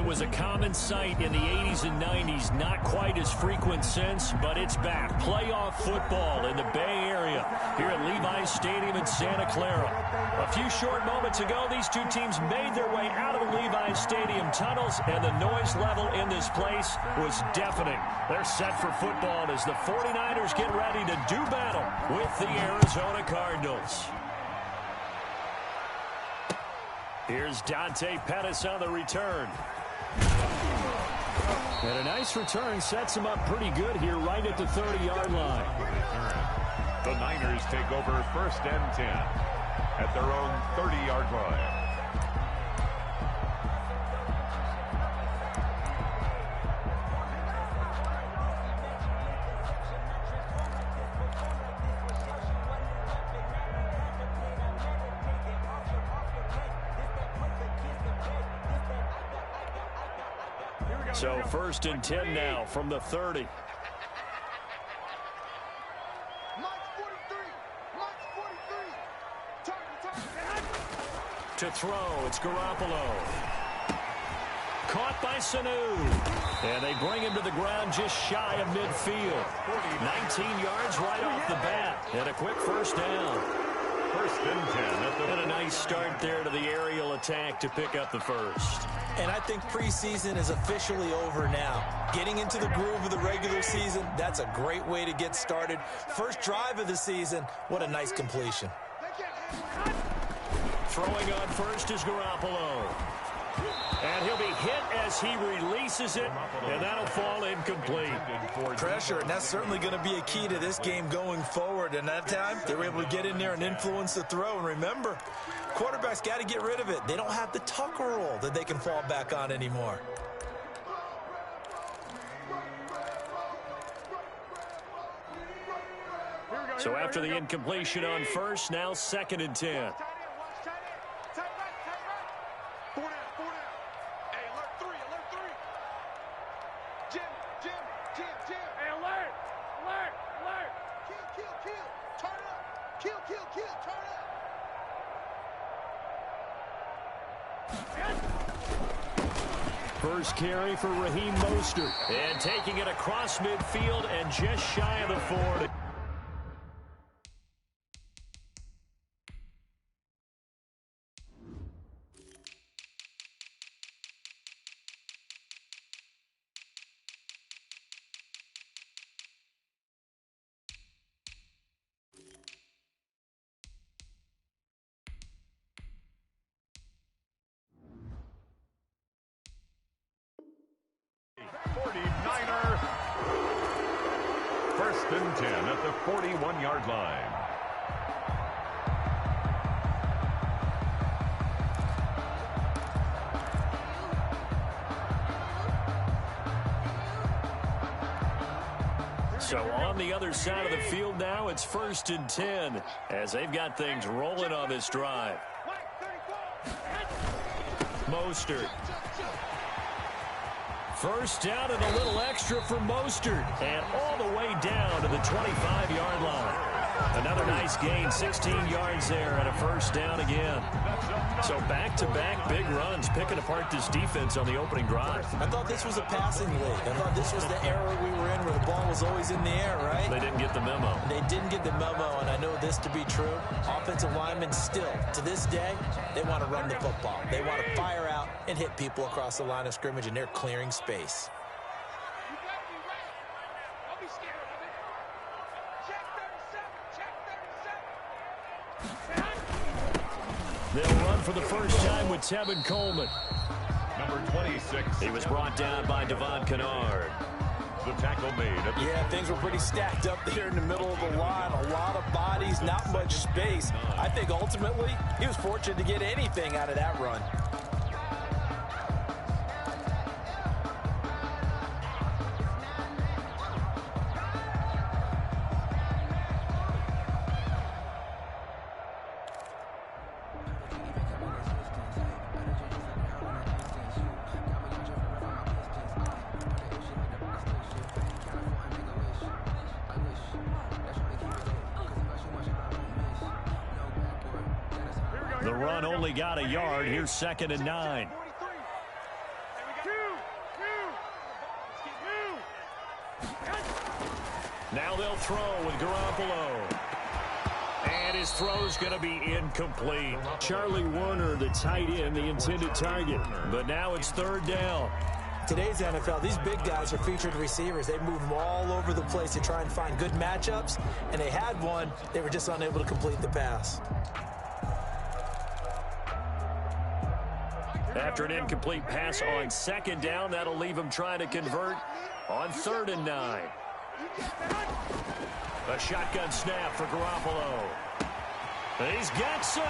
was a common sight in the 80s and 90s. Not quite as frequent since, but it's back. Playoff football in the Bay Area here at Levi's Stadium in Santa Clara. A few short moments ago, these two teams made their way out of the Levi's Stadium tunnels, and the noise level in this place was deafening. They're set for football as the 49ers get ready to do battle with the Arizona Cardinals. Here's Dante Pettis on the return. And a nice return sets him up pretty good here right at the 30-yard line. The Niners take over 1st and 10 at their own 30-yard line. So 1st and 10 now from the 30. To throw, it's Garoppolo. Caught by Sanu. And they bring him to the ground just shy of midfield. 19 yards right off the bat. And a quick first down. 1st and 10. And a nice start there to the aerial attack to pick up the first. And I think preseason is officially over now. Getting into the groove of the regular season, that's a great way to get started. First drive of the season, what a nice completion. Throwing on first is Garoppolo. And he'll be hit as he releases it, and that'll fall incomplete. Pressure, and that's certainly going to be a key to this game going forward. And that time, they were able to get in there and influence the throw. And remember, quarterbacks got to get rid of it. They don't have the Tucker rule that they can fall back on anymore. So after the incompletion on first, now 2nd and 10. First carry for Raheem Mostert. And taking it across midfield and just shy of the 40. First and 10 at the 41-yard line. So on the other side of the field now, it's 1st and 10 as they've got things rolling on this drive. Mostert. First down and a little extra for Mostert. And all the way down to the 25-yard line. Another nice gain, 16 yards there and a first down again. So back-to-back big runs, picking apart this defense on the opening drive. I thought this was a passing league. I thought this was the era we were in where the ball was always in the air, right? They didn't get the memo. They didn't get the memo, and I know this to be true. Offensive linemen still, to this day, they want to run the football. They want to fire out and hit people across the line of scrimmage, and they're clearing space. They'll run for the first time with Tevin Coleman. Number 26. He was brought down by Devon Kennard. The tackle made. Yeah, things were pretty stacked up there in the middle of the line. A lot of bodies, not much space. I think ultimately he was fortunate to get anything out of that run. The run only got a yard. Here's 2nd and 9. throw with Garoppolo. And his throw's going to be incomplete. Charlie Warner, the tight end, the intended target. But now it's third down. Today's NFL, these big guys are featured receivers. They move them all over the place to try and find good matchups. And they had one. They were just unable to complete the pass. After an incomplete pass on second down, that'll leave him trying to convert on 3rd and 9. A shotgun snap for Garoppolo. He's got Sanu.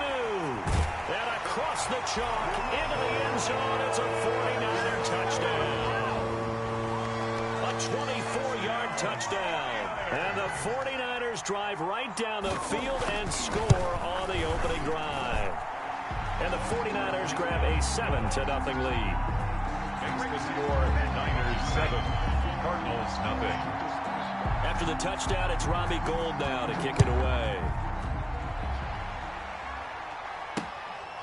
And across the chalk into the end zone. It's a 49er touchdown. A 24-yard touchdown. And the 49ers drive right down the field and score on the opening drive. And the 49ers grab a 7-0 lead. Makes the score Niners 7, Cardinals nothing. After the touchdown, it's Robbie Gould now to kick it away.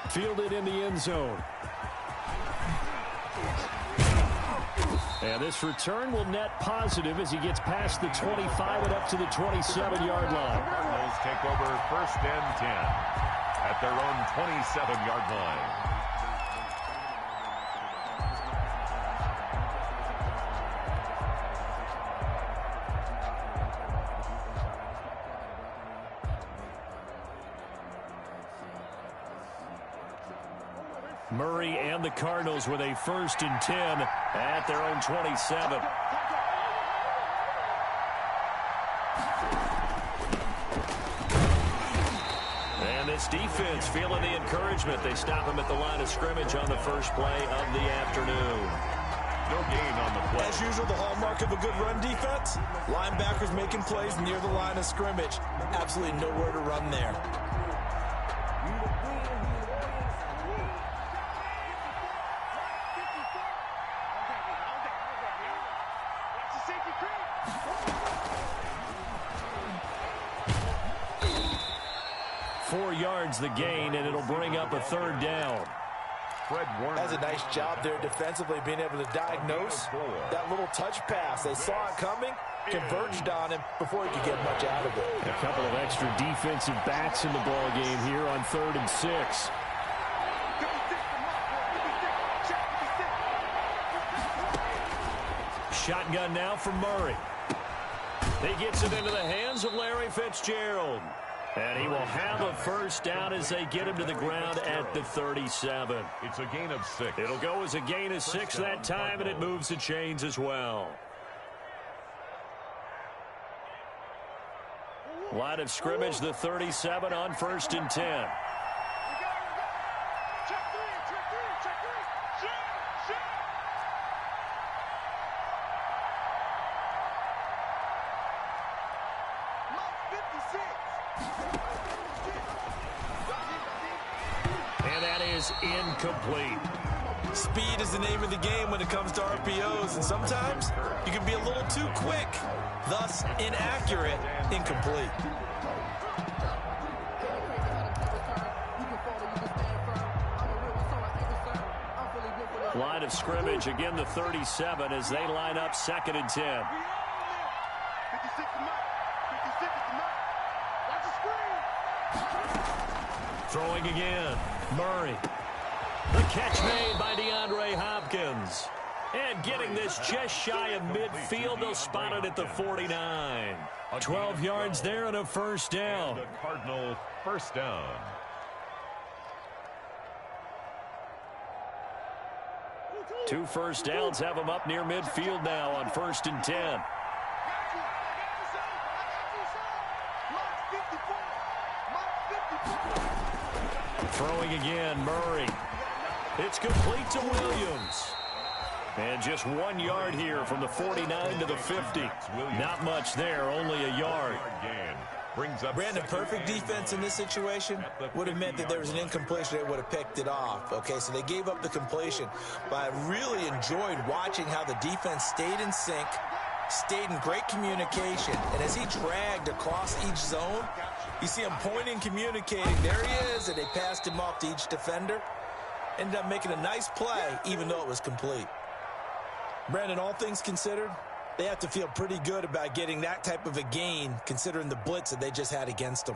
Fielded in the end zone. And this return will net positive as he gets past the 25 and up to the 27-yard line. Cardinals take over 1st and 10 at their own 27-yard line. Murray and the Cardinals with a 1st and 10 at their own 27. And this defense feeling the encouragement. They stop him at the line of scrimmage on the first play of the afternoon. No gain on the play. As usual, the hallmark of a good run defense, linebackers making plays near the line of scrimmage. Absolutely nowhere to run there. The gain, and it'll bring up a 3rd down. Fred Warner has a nice job there defensively, being able to diagnose that little touch pass. They saw it coming, converged on him before he could get much out of it. A couple of extra defensive backs in the ball game here on 3rd and 6. Shotgun now from Murray. He gets it into the hands of Larry Fitzgerald. And he will have a 1st down as they get him to the ground at the 37. It's a gain of 6. It'll go as a gain of 6 that time, and it moves the chains as well. Line of scrimmage, the 37 on 1st and 10. Incomplete. Speed is the name of the game when it comes to RPOs, and sometimes you can be a little too quick, thus inaccurate, incomplete. Line of scrimmage, again the 37 as they line up 2nd and 10. Throwing again, Murray. The catch made by DeAndre Hopkins. And getting this just shy of midfield, they'll spot it at the 49. 12 yards there and a 1st down. The Cardinal 1st down. Two 1st downs have them up near midfield now on 1st and 10. Throwing again, Murray. It's complete to Williams. And just 1 yard here from the 49 to the 50. Not much there, only a yard. Brandon, perfect defense in this situation would have meant that there was an incompletion. They would have picked it off. Okay, so they gave up the completion. But I really enjoyed watching how the defense stayed in sync, stayed in great communication. And as he dragged across each zone, you see him pointing, communicating. There he is, and they passed him off to each defender. Ended up making a nice play, even though it was complete. Brandon, all things considered, They have to feel pretty good about getting that type of a gain, considering the blitz that they just had against them.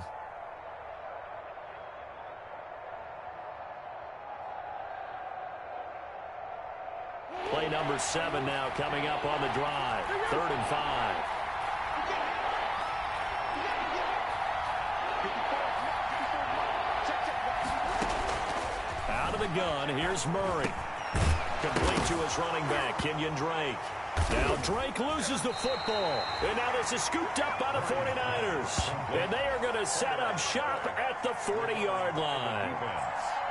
Play number 7 now coming up on the drive. 3rd and 5. Out of the gun, here's Murray. Complete to his running back, Kenyon Drake. Now Drake loses the football. And now this is scooped up by the 49ers. And they are going to set up shop at the 40-yard line.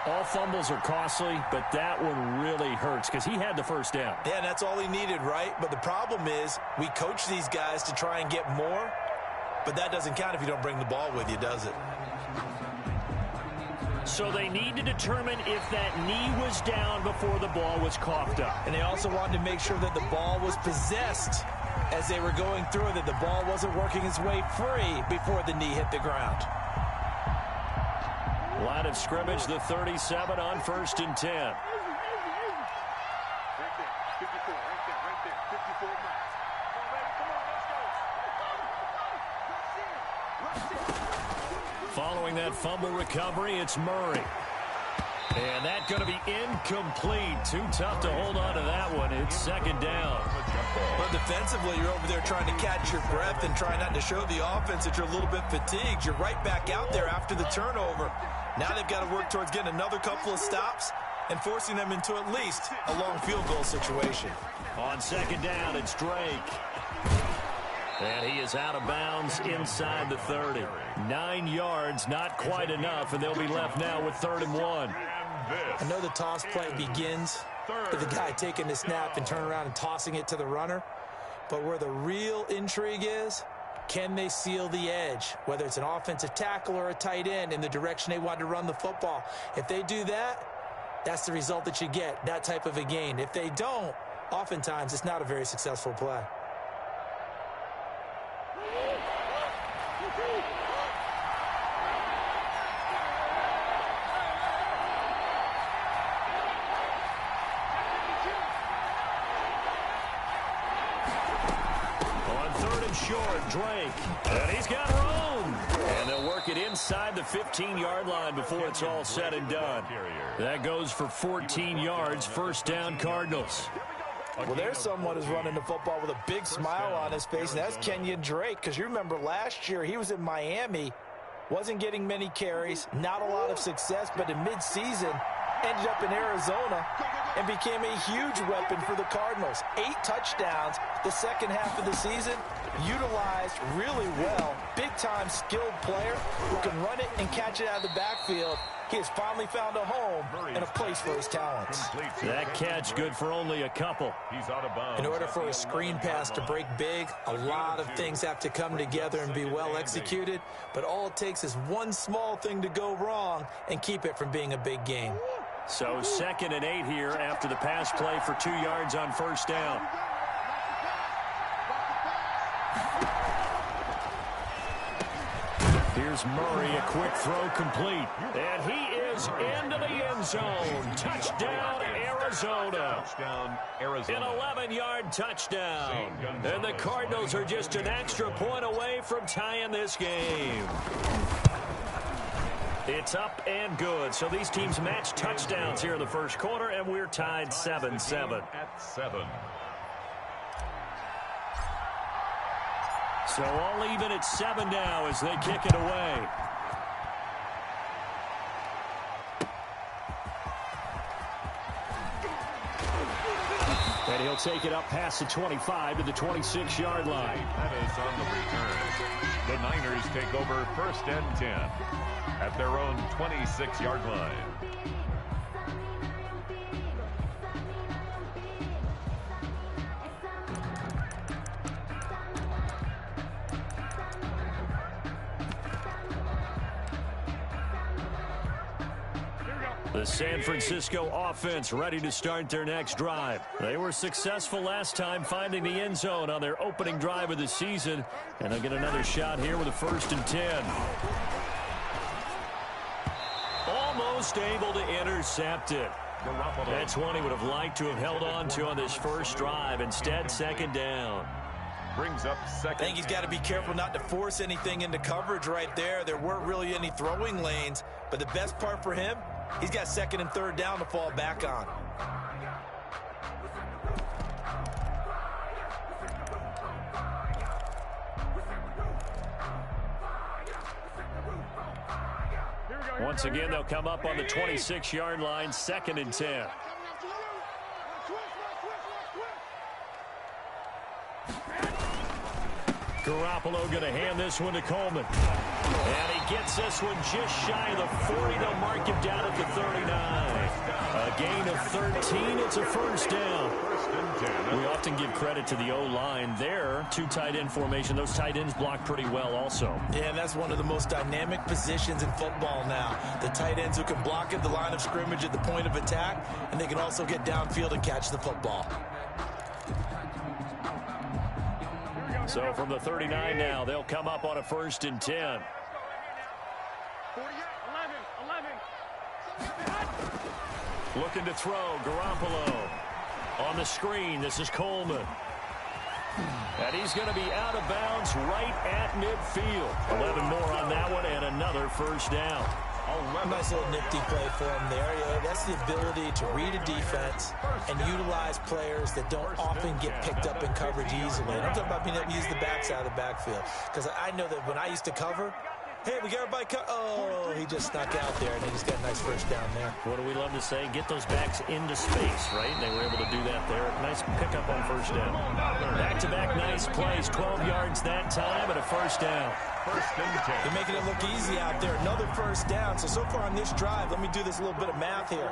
All fumbles are costly, but that one really hurts because he had the first down. Yeah, that's all he needed, right? But the problem is we coach these guys to try and get more, but that doesn't count if you don't bring the ball with you, does it? So they need to determine if that knee was down before the ball was coughed up. And they also wanted to make sure that the ball was possessed as they were going through it, that the ball wasn't working its way free before the knee hit the ground. Line of scrimmage, the 37 on 1st and 10. Right there, 54, right there, 54 miles. Come on, let's go. Following that fumble recovery, it's Murray. And that's going to be incomplete. Too tough to hold on to that one. It's 2nd down. But defensively, you're over there trying to catch your breath and try not to show the offense that you're a little bit fatigued. You're right back out there after the turnover. Now they've got to work towards getting another couple of stops and forcing them into at least a long field goal situation. On 2nd down, it's Drake. And he is out of bounds inside the 30. 9 yards, not quite enough, and they'll be left now with 3rd and 1. I know the toss play begins with the guy taking the snap and turn around and tossing it to the runner. But where the real intrigue is, can they seal the edge, whether it's an offensive tackle or a tight end, in the direction they want to run the football? If they do that, that's the result that you get, that type of a gain. If they don't, oftentimes it's not a very successful play. Short, Drake, and he's got room. And they'll work it inside the 15-yard line before it's all said and done. That goes for 14 yards, 1st down Cardinals. Well, there's someone who's running the football with a big smile on his face, and that's Kenyon Drake, because you remember last year he was in Miami, wasn't getting many carries, not a lot of success, but in midseason ended up in Arizona and became a huge weapon for the Cardinals. 8 touchdowns the second half of the season, utilized really well. Big-time skilled player who can run it and catch it out of the backfield. He has finally found a home and a place for his talents. That catch good for only a couple. He's out of bounds. In order for a screen pass to break big, a lot of things have to come together and be well executed, but all it takes is one small thing to go wrong and keep it from being a big game. So 2nd and 8 here after the pass play for 2 yards on 1st down. Here's Murray, a quick throw complete. And he is into the end zone. Touchdown, Arizona. An 11-yard touchdown. And the Cardinals are just an extra point away from tying this game. It's up and good. So these teams match touchdowns here in the first quarter, and we're tied 7-7. At 7. So all even at 7 now as they kick it away. And he'll take it up past the 25 to the 26-yard line. That is on the return. The Niners take over 1st and 10 at their own 26-yard line. The San Francisco offense ready to start their next drive. They were successful last time finding the end zone on their opening drive of the season, and they'll get another shot here with a 1st and 10. Almost able to intercept it. That's one he would have liked to have held on to on this first drive. Instead, 2nd down. brings up second. I think he's got to be careful not to force anything into coverage right there. There weren't really any throwing lanes, but the best part for him, he's got second and third down to fall back on. Once again, they'll come up on the 26-yard line, 2nd and 10. Garoppolo going to hand this one to Coleman. And he gets this one just shy of the 40. They'll mark him down at the 39. A gain of 13. It's a first down. We often give credit to the O-line there. 2 tight end formation. Those tight ends block pretty well also. Yeah, and that's one of the most dynamic positions in football now. The tight ends who can block at the line of scrimmage at the point of attack, and they can also get downfield and catch the football. So from the 39 now, they'll come up on a 1st and 10. 11. Looking to throw, Garoppolo. On the screen, this is Coleman. And he's going to be out of bounds right at midfield. 11 more on that one and another first down. Nice little nifty play for him there. Yeah, that's the ability to read a defense and utilize players that don't often get picked up in coverage easily. And I'm talking about being able to use the backside of the backfield. Because I know that when I used to cover, hey, we got everybody oh, he just snuck out there, and he just got a nice first down there. What do we love to say? Get those backs into space, right? And they were able to do that there. Nice pickup on first down. Back-to-back nice plays. 12 yards that time and a first down. They're making it look easy out there. Another first down. So far on this drive, let me do this little bit of math here.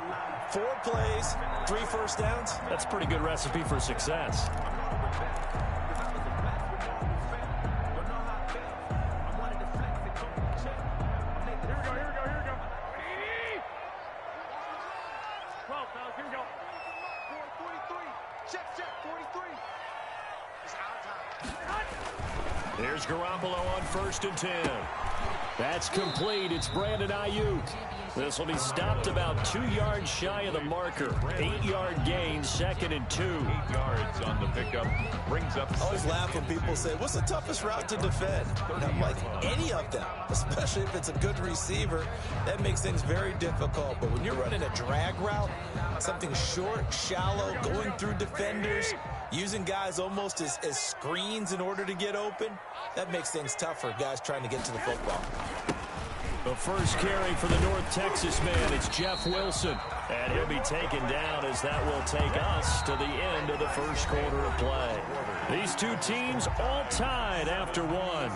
4 plays, 3 first downs. That's a pretty good recipe for success. Here's Garoppolo on 1st and 10. That's complete. It's Brandon Ayuk. This will be stopped about 2 yards shy of the marker. 8-yard gain, 2nd and 2. 8 yards on the pickup. Brings up. I always laugh when people say, what's the toughest route to defend? And I'm like, any of them, especially if it's a good receiver. That makes things very difficult. But when you're running a drag route, something short, shallow, going through defenders, using guys almost as screens in order to get open, that makes things tough for guys trying to get to the football. The first carry for the North Texas man, it's Jeff Wilson. And he'll be taken down as that will take us to the end of the first quarter of play. These two teams all tied after one.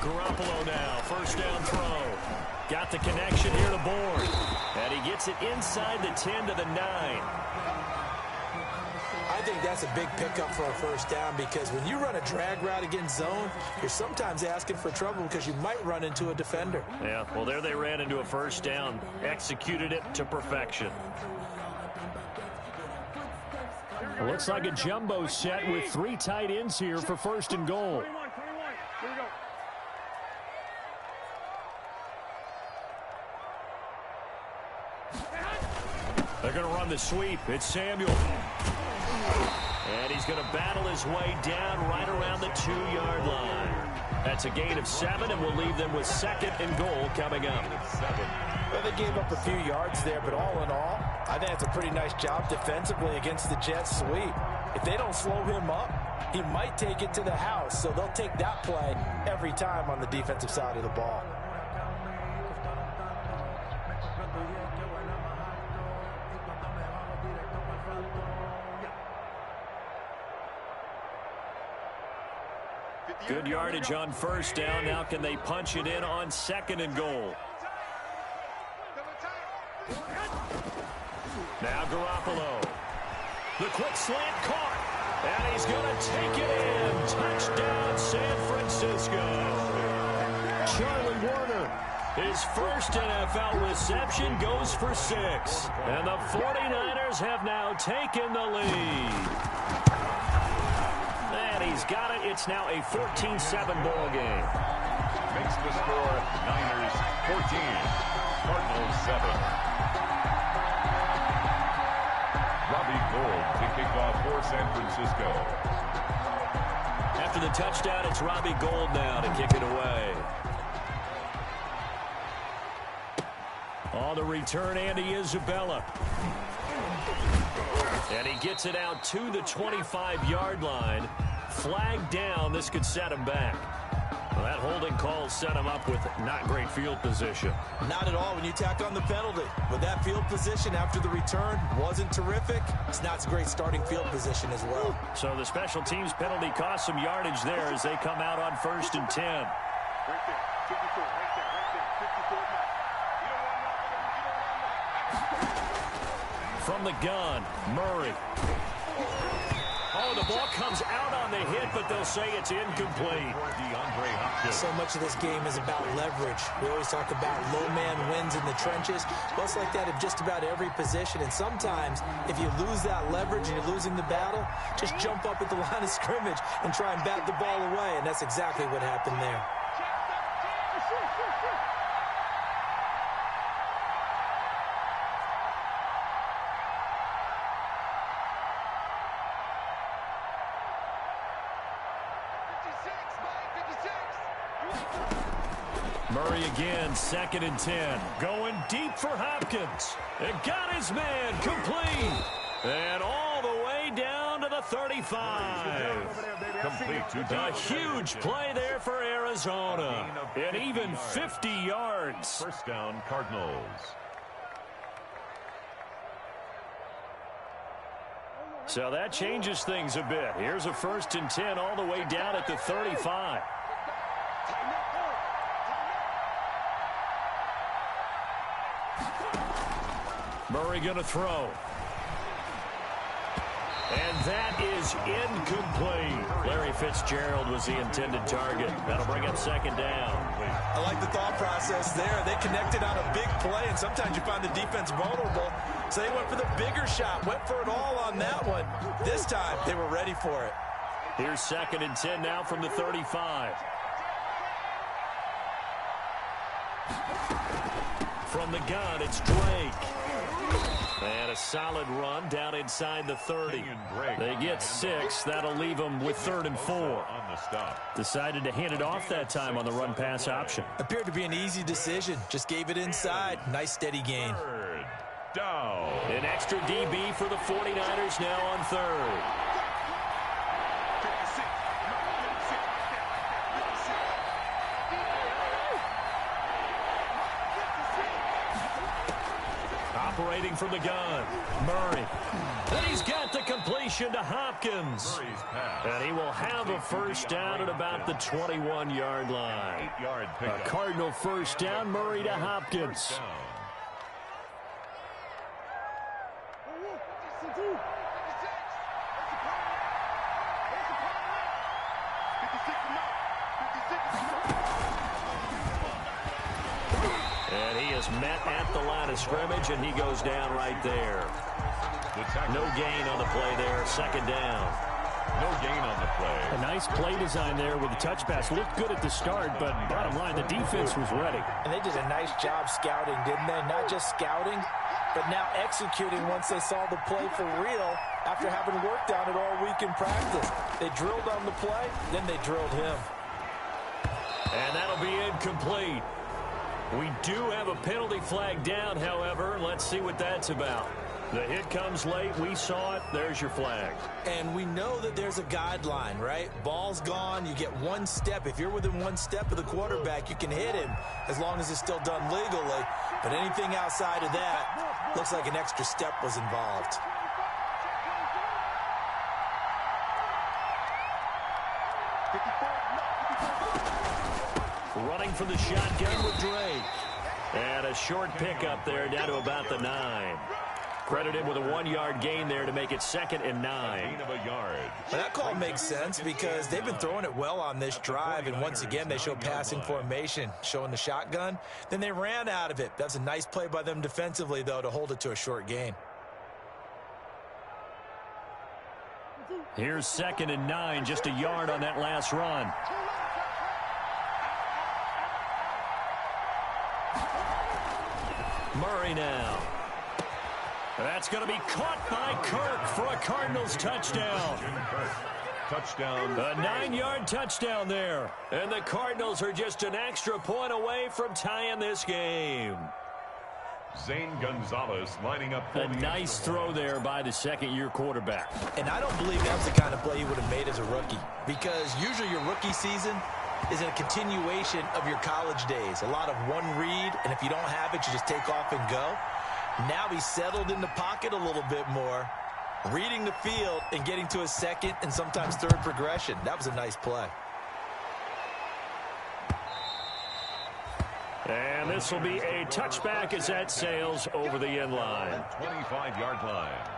Garoppolo now, first down throw. Got the connection here to Bourne. And he gets it inside the 10 to the 9. I think that's a big pickup for a first down because when you run a drag route against zone, you're sometimes asking for trouble because you might run into a defender. Yeah, well, there they ran into a first down. Executed it to perfection. It looks like a jumbo set with 3 tight ends here for 1st and goal. 21. Here we go. They're going to run the sweep. It's Samuel. And he's going to battle his way down right around the 2-yard line. That's a gain of 7, and we'll leave them with 2nd and goal coming up. Well, they gave up a few yards there, but all in all, I think it's a pretty nice job defensively against the Jets sweep. If they don't slow him up, he might take it to the house, so they'll take that play every time on the defensive side of the ball. Good yardage on first down. Now can they punch it in on 2nd and goal? Now Garoppolo. The quick slant caught. And he's going to take it in. Touchdown, San Francisco. Charlie Warner, his first NFL reception, goes for 6. And the 49ers have now taken the lead. And he's got it. It's now a 14-7 ball game. Makes the score Niners 14, Cardinals 7. Robbie Gould to kick off for San Francisco. After the touchdown, it's Robbie Gould now to kick it away. On the return, Andy Isabella. And he gets it out to the 25-yard line. Flag down. This could set him back. Well, that holding call set him up with not great field position. Not at all when you tack on the penalty. But that field position after the return wasn't terrific. It's not a great starting field position as well. So the special teams penalty cost some yardage there as they come out on 1st and 10. Right there. 54. Right there. Right there. 54 now. From the gun, Murray. Oh, the ball comes out on the hit, but they'll say it's incomplete. DeAndre Hopkins. So much of this game is about leverage. We always talk about low man wins in the trenches. Well, it's like that in just about every position. And sometimes, if you lose that leverage and you're losing the battle, just jump up at the line of scrimmage and try and bat the ball away. And that's exactly what happened there. Murray again, 2nd and 10. Going deep for Hopkins. And got his man complete. And all the way down to the 35. Complete to A Dodge. huge play there for Arizona. And even 50 yards. First down, Cardinals. So that changes things a bit. Here's a 1st and 10 all the way down at the 35. Murray going to throw. And that is incomplete. Larry Fitzgerald was the intended target. That'll bring up 2nd down. I like the thought process there. They connected on a big play, and sometimes you find the defense vulnerable. So they went for the bigger shot, went for it all on that one. This time, they were ready for it. Here's 2nd and 10 now from the 35. From the gun, it's Drake. And a solid run down inside the 30. They get 6. That'll leave them with 3rd and 4. On the stop. Decided to hand it off that time on the run-pass option. Appeared to be an easy decision. Just gave it inside. Nice, steady gain. 3rd down. An extra DB for the 49ers now on 3rd. Operating from the gun, Murray. And he's got the completion to Hopkins. Murray's pass. And he will have a 1st down at about the 21-yard line. 8-yard A pickup. Cardinal 1st down, Murray to Hopkins. Down. And he is met at the line of scrimmage, and he goes down right there. The tackle. No gain on the play there, 2nd down. No gain on the play. A nice play design there with the touch pass. Looked good at the start, but bottom line, the defense was ready. And they did a nice job scouting, didn't they? Not just scouting, but now executing once they saw the play for real after having worked on it all week in practice. They drilled on the play, then they drilled him. And that'll be incomplete. We do have a penalty flag down, however. Let's see what that's about. The hit comes late. We saw it. There's your flag. And we know that there's a guideline, right? Ball's gone. You get 1 step. If you're within 1 step of the quarterback, you can hit him as long as it's still done legally. But anything outside of that, looks like an extra step was involved. Running for the shotgun with Drake. And a short pickup there down to about the 9. Credit him with a 1-yard gain there to make it 2nd and 9. Gain of a yard. Well, that call makes sense because they've been throwing it well on this drive, and once again they show passing formation, showing the shotgun. Then they ran out of it. That's a nice play by them defensively, though, to hold it to a short gain. Here's 2nd and 9, just a yard on that last run. Murray now. That's going to be caught by Kirk for a Cardinals touchdown. Touchdown. A 9-yard touchdown there. And the Cardinals are just an extra point away from tying this game. Zane Gonzalez lining up. A nice throw there by the second-year quarterback. And I don't believe that's the kind of play he would have made as a rookie, because usually your rookie season is a continuation of your college days. A lot of one read, and if you don't have it, you just take off and go. Now he's settled in the pocket a little bit more, reading the field and getting to a second and sometimes third progression. That was a nice play. And this will be a touchback as that sails over the end line. 25-yard line.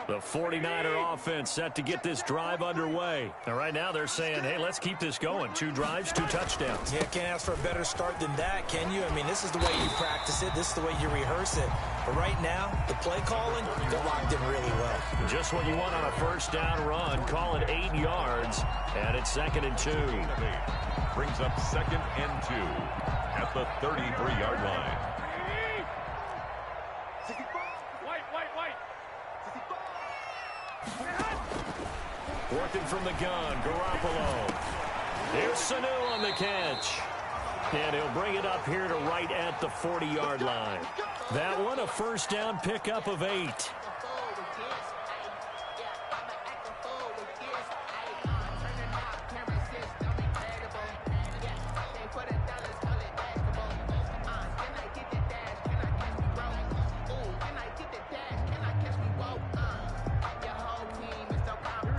The 49er offense set to get this drive underway. And right now they're saying, hey, let's keep this going. 2 drives, 2 touchdowns. Yeah, can't ask for a better start than that, can you? I mean, this is the way you practice it. This is the way you rehearse it. But right now, the play calling, they're locked in really well. Just what you want on a first down run. Call it 8 yards, and it's 2nd and 2. Brings up 2nd and 2 at the 33-yard line. Working from the gun, Garoppolo. Here's Sanu on the catch. And he'll bring it up here to right at the 40-yard line. That one, a first down pickup of 8.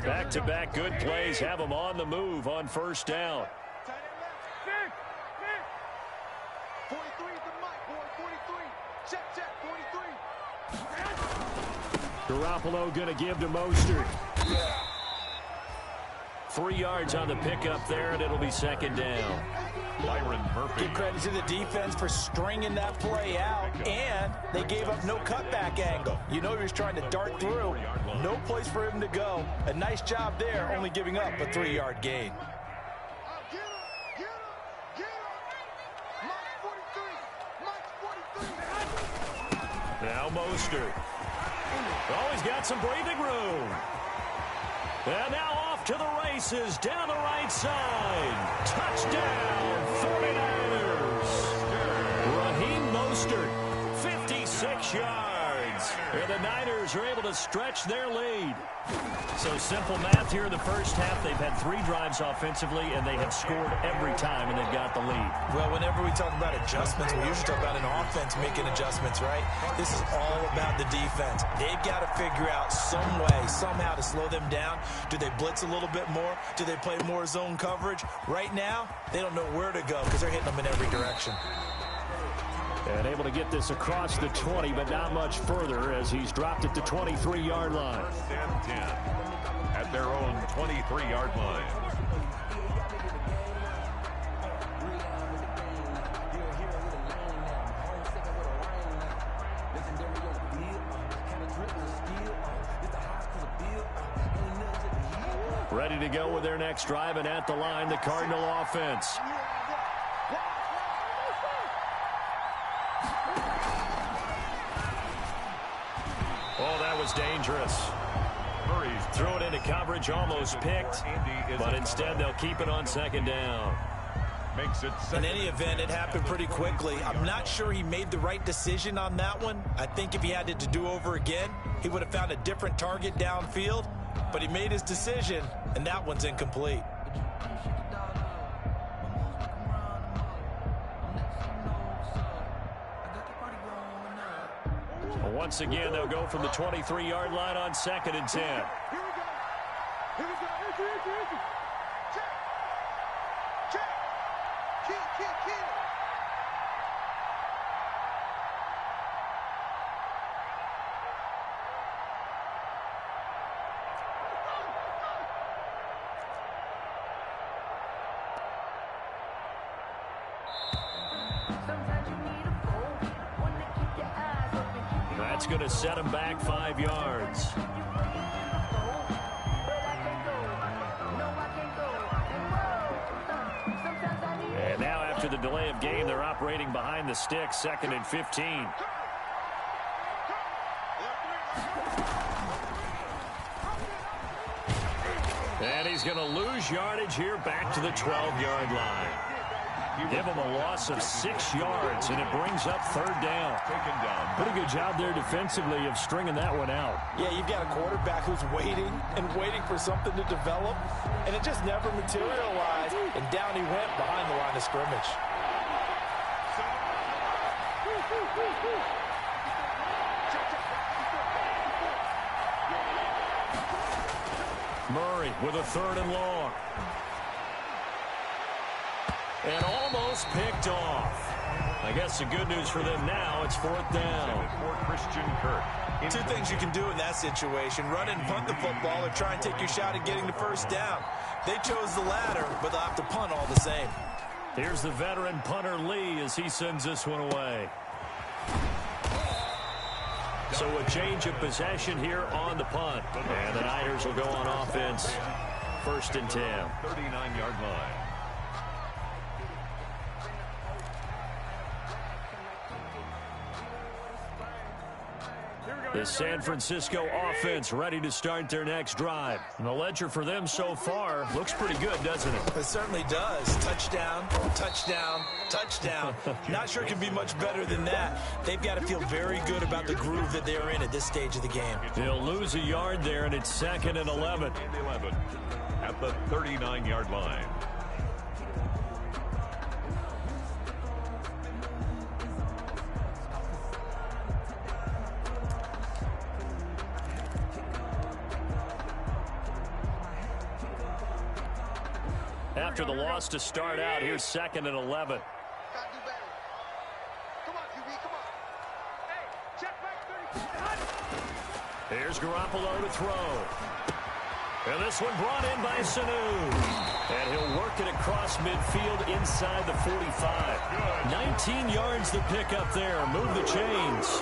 Back-to-back good plays have them on the move on first down. 43 is the mic, boy. 43. Check, 43. Garoppolo going to give to Mostert. 3 yards on the pickup there, and it'll be 2nd down. Byron Murphy. Give credit to the defense for stringing that play out, and they gave up no cutback angle. You know he was trying to dart through. No place for him to go. A nice job there, only giving up a 3-yard gain. Get him. Mike 43. Now Mostert. Oh, he's got some breathing room. And now off to the races down the right side. Touchdown, 49ers. Raheem Mostert, 56 yards. And the Niners are able to stretch their lead. So simple math here in the first half. They've had 3 drives offensively, and they have scored every time, and they've got the lead. Well, whenever we talk about adjustments, we usually talk about an offense making adjustments, right? This is all about the defense. They've got to figure out some way, somehow to slow them down. Do they blitz a little bit more? Do they play more zone coverage? Right now, they don't know where to go because they're hitting them in every direction. And able to get this across the 20, but not much further as he's dropped at the 23-yard line. 1st and 10 at their own 23-yard line. Ready to go with their next drive, and at the line, the Cardinal offense. Oh, that was dangerous. Threw it into coverage, almost picked, but instead they'll keep it on 2nd down. Makes it In any event, it happened pretty quickly. I'm not sure he made the right decision on that one. I think if he had it to do over again, he would have found a different target downfield, but he made his decision, and that one's incomplete. Once again, they'll go from the 23-yard line on 2nd and 10. Here we go. That's going to set him back 5 yards. And now after the delay of game, they're operating behind the sticks, 2nd and 15. And he's going to lose yardage here back to the 12-yard line. Give him a loss of 6 yards, and it brings up 3rd down. Pretty good job there defensively of stringing that one out. Yeah, you've got a quarterback who's waiting and waiting for something to develop, and it just never materialized, and down he went behind the line of scrimmage. Murray with a 3rd and long. And almost picked off. I guess the good news for them now, it's 4th down. For Christian Kirk. 2 things you can do in that situation: run and punt the football, or try and take your shot at getting the 1st down. They chose the latter, but they'll have to punt all the same. Here's the veteran punter Lee as he sends this one away. So a change of possession here on the punt. And the Niners will go on offense. 1st and 10. 39-yard line. The San Francisco offense ready to start their next drive. And the ledger for them so far looks pretty good, doesn't it? It certainly does. Touchdown, touchdown, touchdown. Not sure it can be much better than that. They've got to feel very good about the groove that they're in at this stage of the game. They'll lose a yard there, and it's 2nd and 11. At the 39-yard line. After the loss to start out, here's 2nd and 11. Gotta do better. Come on, QB, come on. Hey, check back 30. Here's Garoppolo to throw. And this one brought in by Sanu. And he'll work it across midfield inside the 45. 19 yards to pick up there. Move the chains.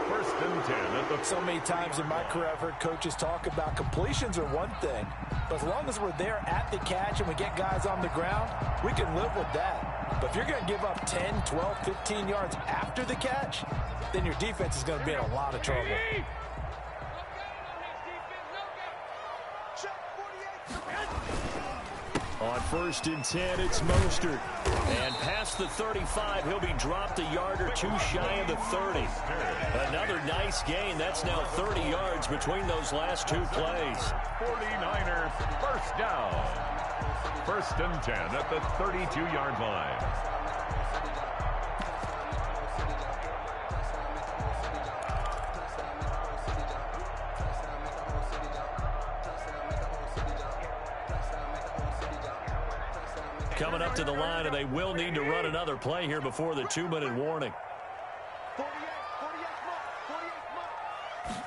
1st and 10 at the... So many times in my career I've heard coaches talk about completions are one thing, but as long as we're there at the catch and we get guys on the ground, we can live with that. But if you're going to give up 10, 12, 15 yards after the catch, then your defense is going to be in a lot of trouble. On 1st and 10, it's Mostert. And past the 35, he'll be dropped a yard or 2 shy of the 30. Another nice gain. That's now 30 yards between those last 2 plays. 49ers 1st down. 1st and 10 at the 32-yard line. Coming up to the line, and they will need to run another play here before the 2-minute warning. 48 mark.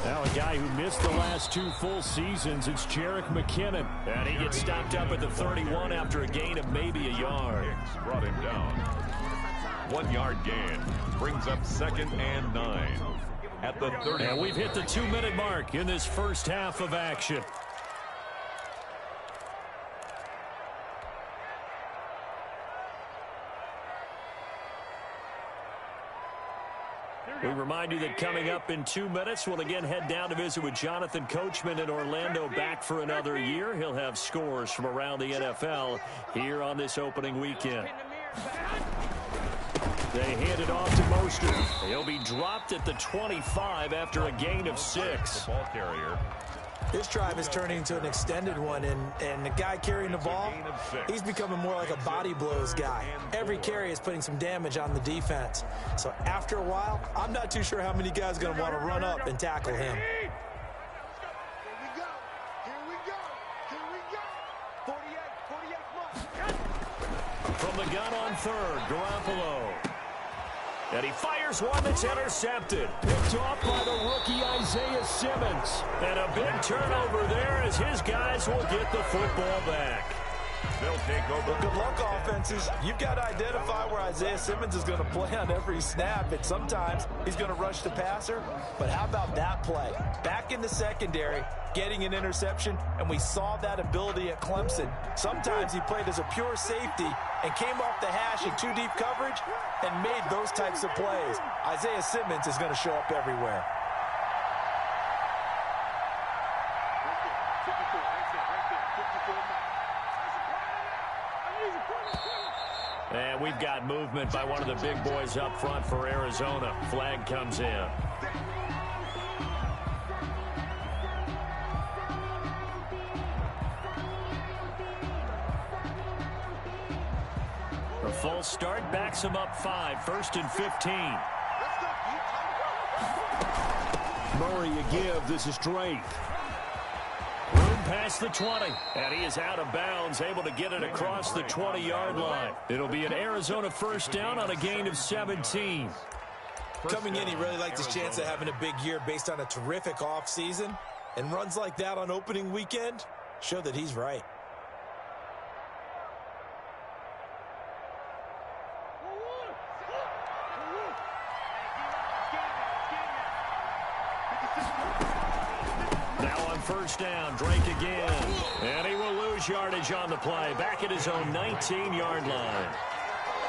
Now a guy who missed the last 2 full seasons, it's Jerick McKinnon. And he gets stopped up at the 31 after a gain of maybe a yard. Hicks brought him down. 1-yard gain brings up 2nd and 9 at the 30. And we've hit the 2-minute mark in this first half of action. We remind you that coming up in 2 minutes, we'll again head down to visit with Jonathan Coachman in Orlando, back for another year. He'll have scores from around the NFL here on this opening weekend. They hand it off to Mostert. He'll be dropped at the 25 after a gain of 6. Ball carrier. This drive is turning into an extended one, and the guy carrying the ball, he's becoming more like a body blows guy. Every carry is putting some damage on the defense. So after a while, I'm not too sure how many guys are going to want to run up and tackle him. Here we go. Here we From the gun on third, Garoppolo. And he fires one that's intercepted. Picked off by the rookie Isaiah Simmons. And a big turnover there as his guys will get the football back. They'll take over. Well, good luck, offenses. You've got to identify where Isaiah Simmons is going to play on every snap, and sometimes he's going to rush the passer. But how about that play? Back in the secondary, getting an interception, and we saw that ability at Clemson. Sometimes he played as a pure safety and came off the hash in too deep coverage and made those types of plays. Isaiah Simmons is going to show up everywhere. And we've got movement by one of the big boys up front for Arizona. Flag comes in. The full start backs him up 5, 1st and 15. Murray a give. This is Drake. Room past the 20. And he is out of bounds, able to get it across the 20-yard line. It'll be an Arizona first down on a gain of 17. Coming in, he really liked his chance of having a big year based on a terrific offseason. And runs like that on opening weekend show that he's right. First down, Drake again. And he will lose yardage on the play. Back at his own 19-yard line.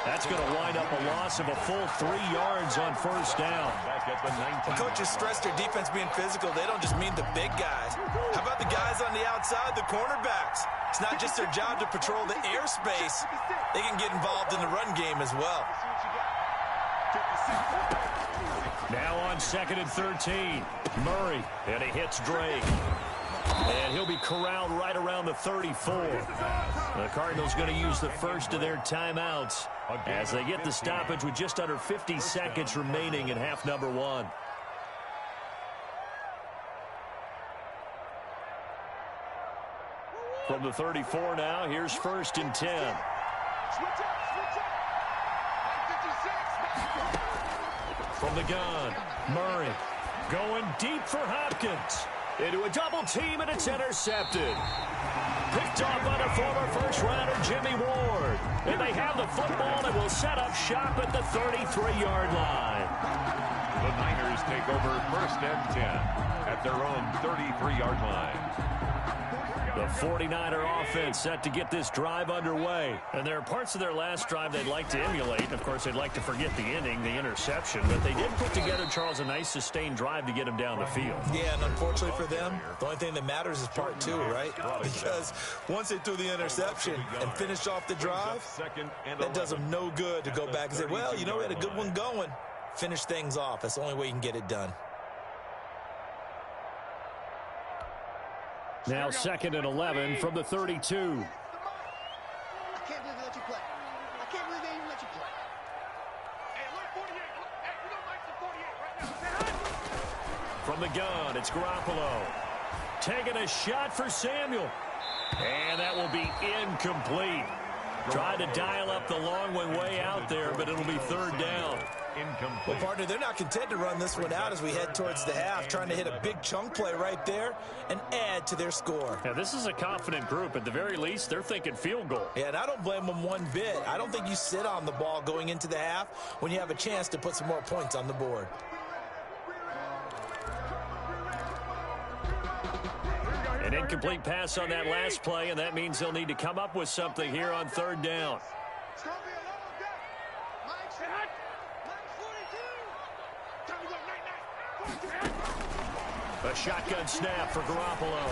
That's going to wind up a loss of a full 3 yards on first down. Back at the 19. Coaches stress their defense being physical. They don't just mean the big guys. How about the guys on the outside, the cornerbacks? It's not just their job to patrol the airspace. They can get involved in the run game as well. Now on 2nd and 13. Murray, and he hits Drake. And he'll be corralled right around the 34. The Cardinals going to use the first of their timeouts as they get the stoppage with just under 50 seconds remaining in half number 1. From the 34 now, here's 1st and 10. From the gun, Murray going deep for Hopkins. Into a double team, and it's intercepted. Picked off by the former first-rounder Jimmy Ward. And they have the football and will set up shop at the 33-yard line. The Niners take over 1st and 10 at their own 33-yard line. The 49er offense set to get this drive underway. And there are parts of their last drive they'd like to emulate. Of course, they'd like to forget the inning, the interception. But they did put together, Charles, a nice sustained drive to get them down the field. Yeah, and unfortunately for them, the only thing that matters is part 2, right? Because once they threw the interception and finished off the drive, that does them no good to go back and say, well, you know, we had a good one going. Finish things off. That's the only way you can get it done. Now 2nd and 11 from the 32. I can't believe they let you play. I can't believe they even let you play. Hey, look, 48. Hey, we don't like the 48 right now. From the gun, it's Garoppolo. Taking a shot for Samuel. And that will be incomplete. Tried to dial up the long one way out there, but it'll be 3rd down. Incomplete. Well, partner, they're not content to run this one out as we head towards the half, trying to hit a big chunk play right there and add to their score. Now, this is a confident group. At the very least, they're thinking field goal. Yeah, and I don't blame them one bit. I don't think you sit on the ball going into the half when you have a chance to put some more points on the board. An incomplete pass on that last play, and that means they'll need to come up with something here on 3rd down. It's going to be a long day. Mike's hot. Mike's 42. Time to go, night. A shotgun snap for Garoppolo.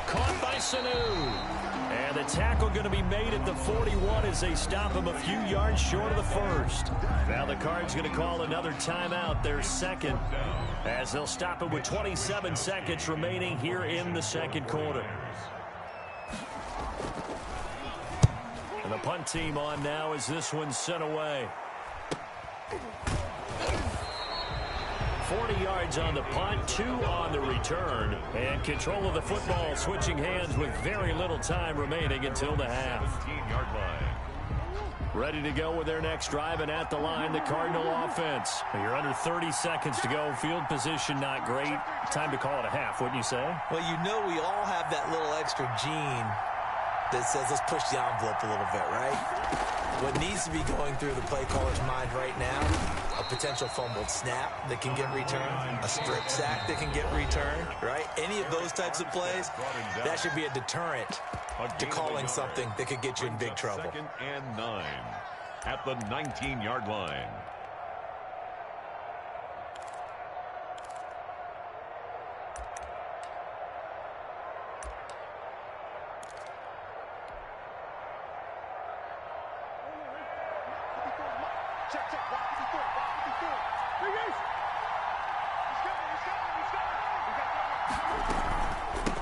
Caught by Sanu. And the tackle going to be made at the 41 as they stop him a few yards short of the first. Now the Cards going to call another timeout, their 2nd, as they'll stop him with 27 seconds remaining here in the 2nd quarter. And the punt team on now as this one's sent away. 40 yards on the punt, 2 on the return, and control of the football switching hands with very little time remaining until the half. 17-yard line. Ready to go with their next drive, and at the line, the Cardinal offense. You're under 30 seconds to go. Field position not great. Time to call it a half, wouldn't you say? Well, you know we all have that little extra gene that says let's push the envelope a little bit, right? What needs to be going through the play caller's mind right now, a potential fumbled snap that can get returned, a strip sack that can get returned, right? Any of those types of plays, that should be a deterrent to calling something that could get you in big trouble. 2nd and 9 at the 19-yard line.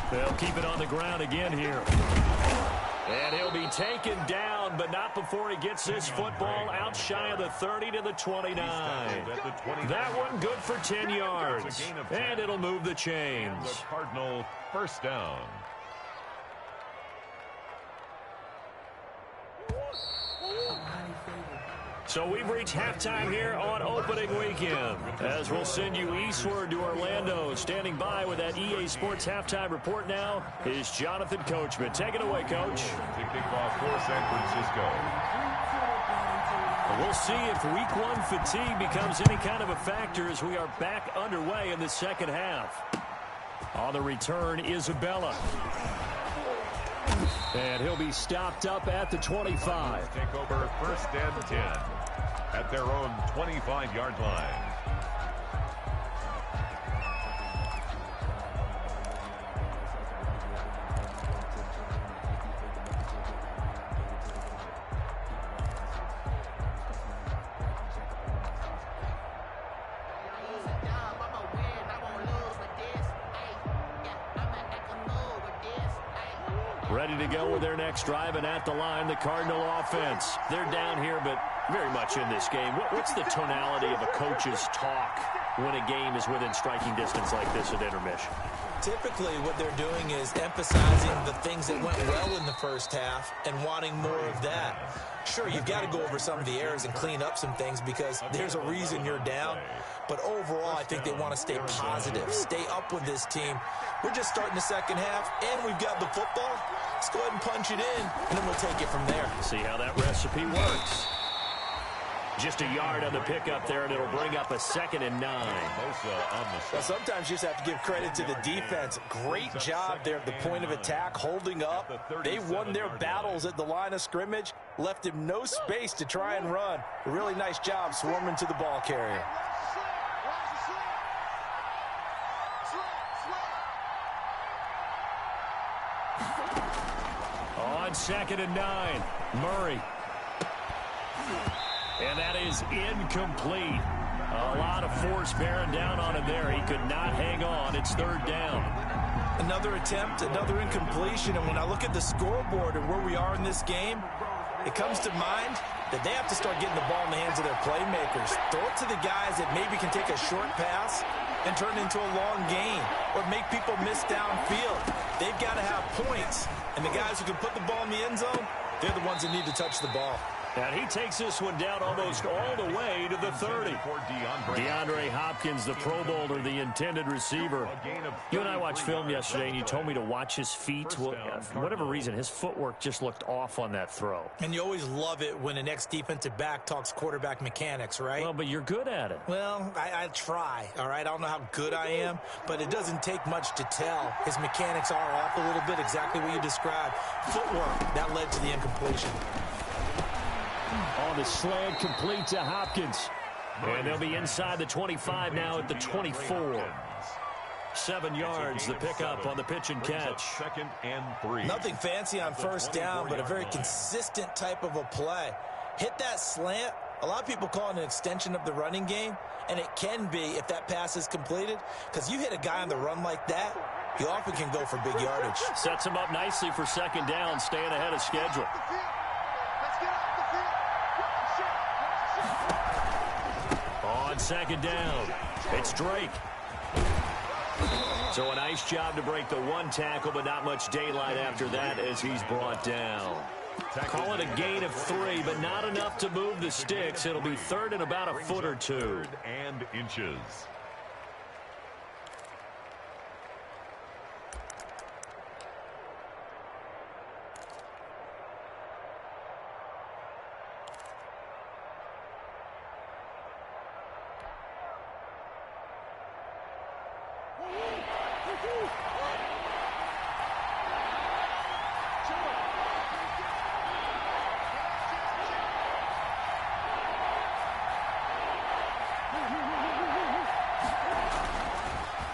They'll keep it on the ground again here. And he'll be taken down, but not before he gets this football out shy of the 30 to the 29. That one good for 10 yards. And it'll move the chains. The Cardinal first down. So we've reached halftime here on opening weekend, as we'll send you eastward to Orlando. Standing by with that EA Sports halftime report now is Jonathan Coachman. Take it away, Coach. To kick off for San Francisco. We'll see if week one fatigue becomes any kind of a factor as we are back underway in the second half. On the return, Isabella. And he'll be stopped up at the 25. Take over 1st and 10 at their own 25-yard line. Ready to go with their next drive, and at the line, the Cardinal offense. They're down here, but very much in this game. What's the tonality of a coach's talk when a game is within striking distance like this at intermission? Typically, what they're doing is emphasizing the things that went well in the first half and wanting more of that. Sure, you've got to go over some of the errors and clean up some things because there's a reason you're down. But overall, I think they want to stay positive, stay up with this team. We're just starting the second half, and we've got the football. Let's go ahead and punch it in, and then we'll take it from there. See how that recipe works. Just a yard on the pickup there, and it'll bring up a 2nd and 9. Well, sometimes you just have to give credit to the defense. Great job there at the point of attack, holding up. They won their battles at the line of scrimmage, left him no space to try and run. A really nice job swarming to the ball carrier. On 2nd and 9, Murray. And that is incomplete. A lot of force bearing down on him there. He could not hang on. It's 3rd down. Another attempt, another incompletion. And when I look at the scoreboard and where we are in this game, it comes to mind that they have to start getting the ball in the hands of their playmakers. Throw it to the guys that maybe can take a short pass and turn it into a long gain or make people miss downfield. They've got to have points. And the guys who can put the ball in the end zone, they're the ones that need to touch the ball. And he takes this one down almost all the way to the 30. DeAndre Hopkins, the Pro Bowler, the intended receiver. You and I watched film yesterday, and you told me to watch his feet. Well, for whatever reason, his footwork just looked off on that throw. And you always love it when an ex-defensive back talks quarterback mechanics, right? Well, but you're good at it. Well, I try, all right? I don't know how good I am, but it doesn't take much to tell. His mechanics are off a little bit, exactly what you described. Footwork, that led to the incompletion. On the slant, complete to Hopkins. And they'll be inside the 25 now at the 24. 7 yards, the pickup on the pitch and catch. 2nd and 3. Nothing fancy on first down, but a very consistent type of a play. Hit that slant. A lot of people call it an extension of the running game, and it can be if that pass is completed, because you hit a guy on the run like that, you often can go for big yardage. Sets him up nicely for 2nd down, staying ahead of schedule. On 2nd down, it's Drake. So a nice job to break the one tackle, but not much daylight after that as he's brought down. Call it a gain of 3, but not enough to move the sticks. It'll be third and about a foot or two. Third and inches.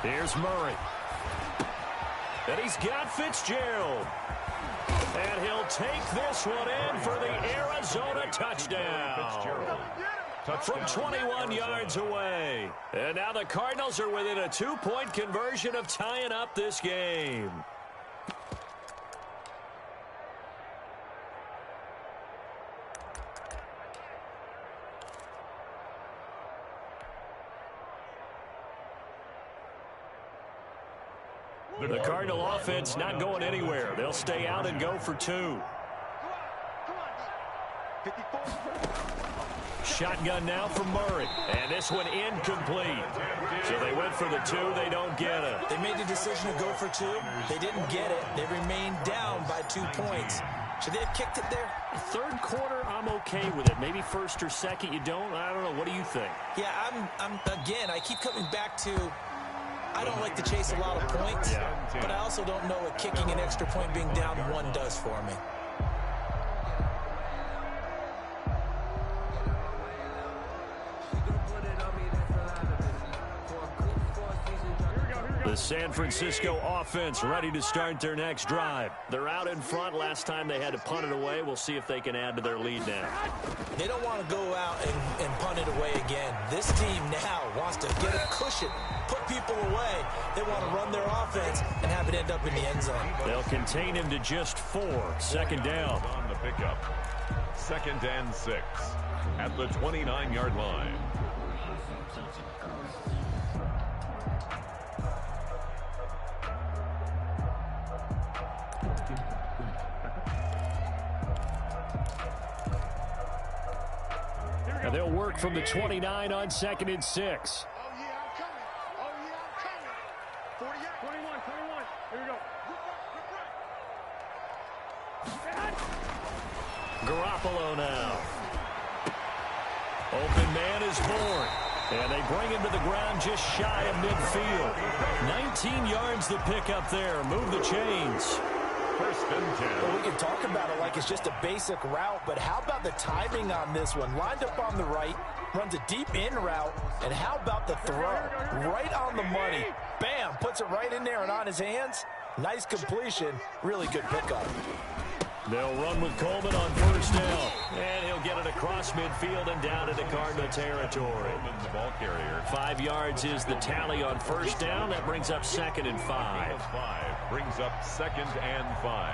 Here's Murray. And he's got Fitzgerald. And he'll take this one in for the Arizona touchdown. From 21 yards away. And now the Cardinals are within a 2-point conversion of tying up this game. The Cardinal offense not going anywhere. They'll stay out and go for 2. Shotgun now for Murray. And this one incomplete. So they went for the 2. They don't get it. They made the decision to go for 2. They didn't get it. They remained down by 2 points. Should they have kicked it there? Third quarter, I'm okay with it. Maybe first or second, you don't. I don't know. What do you think? Yeah, again, I keep coming back to I don't like to chase a lot of points, but I also don't know what kicking an extra point being down 1 does for me. The San Francisco offense ready to start their next drive. They're out in front. Last time they had to punt it away. We'll see if they can add to their lead now. They don't want to go out and punt it away again. This team now wants to get a cushion, put people away. They want to run their offense and have it end up in the end zone. They'll contain him to just 4. Second down. On the pickup. 2nd and 6 at the 29-yard line. Now they'll work from the 29 on 2nd and 6. Oh, yeah, I'm coming. Oh, yeah, I'm coming. 21. Here we go. Garoppolo now. Open man is born. And they bring him to the ground just shy of midfield. 19 yards to pick up there. Move the chains. 1st and 10. Well, we can talk about it like it's just a basic route, but how about the timing on this one? Lined up on the right, runs a deep in route, and how about the throw? Right on the money. Bam, puts it right in there and on his hands. Nice completion. Really good pickup. They'll run with Coleman on 1st down. And he'll get it across midfield and down into Cardinal territory. Coleman's ball carrier. 5 yards is the tally on 1st down. That brings up 2nd and 5. 5 brings up 2nd and 5.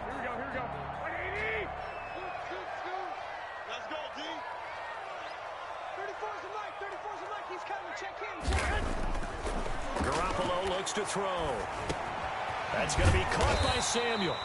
Here we go. 180. Let's go, D. 34's a mic. He's coming. Check in. Garoppolo looks to throw. That's going to be caught by Samuel.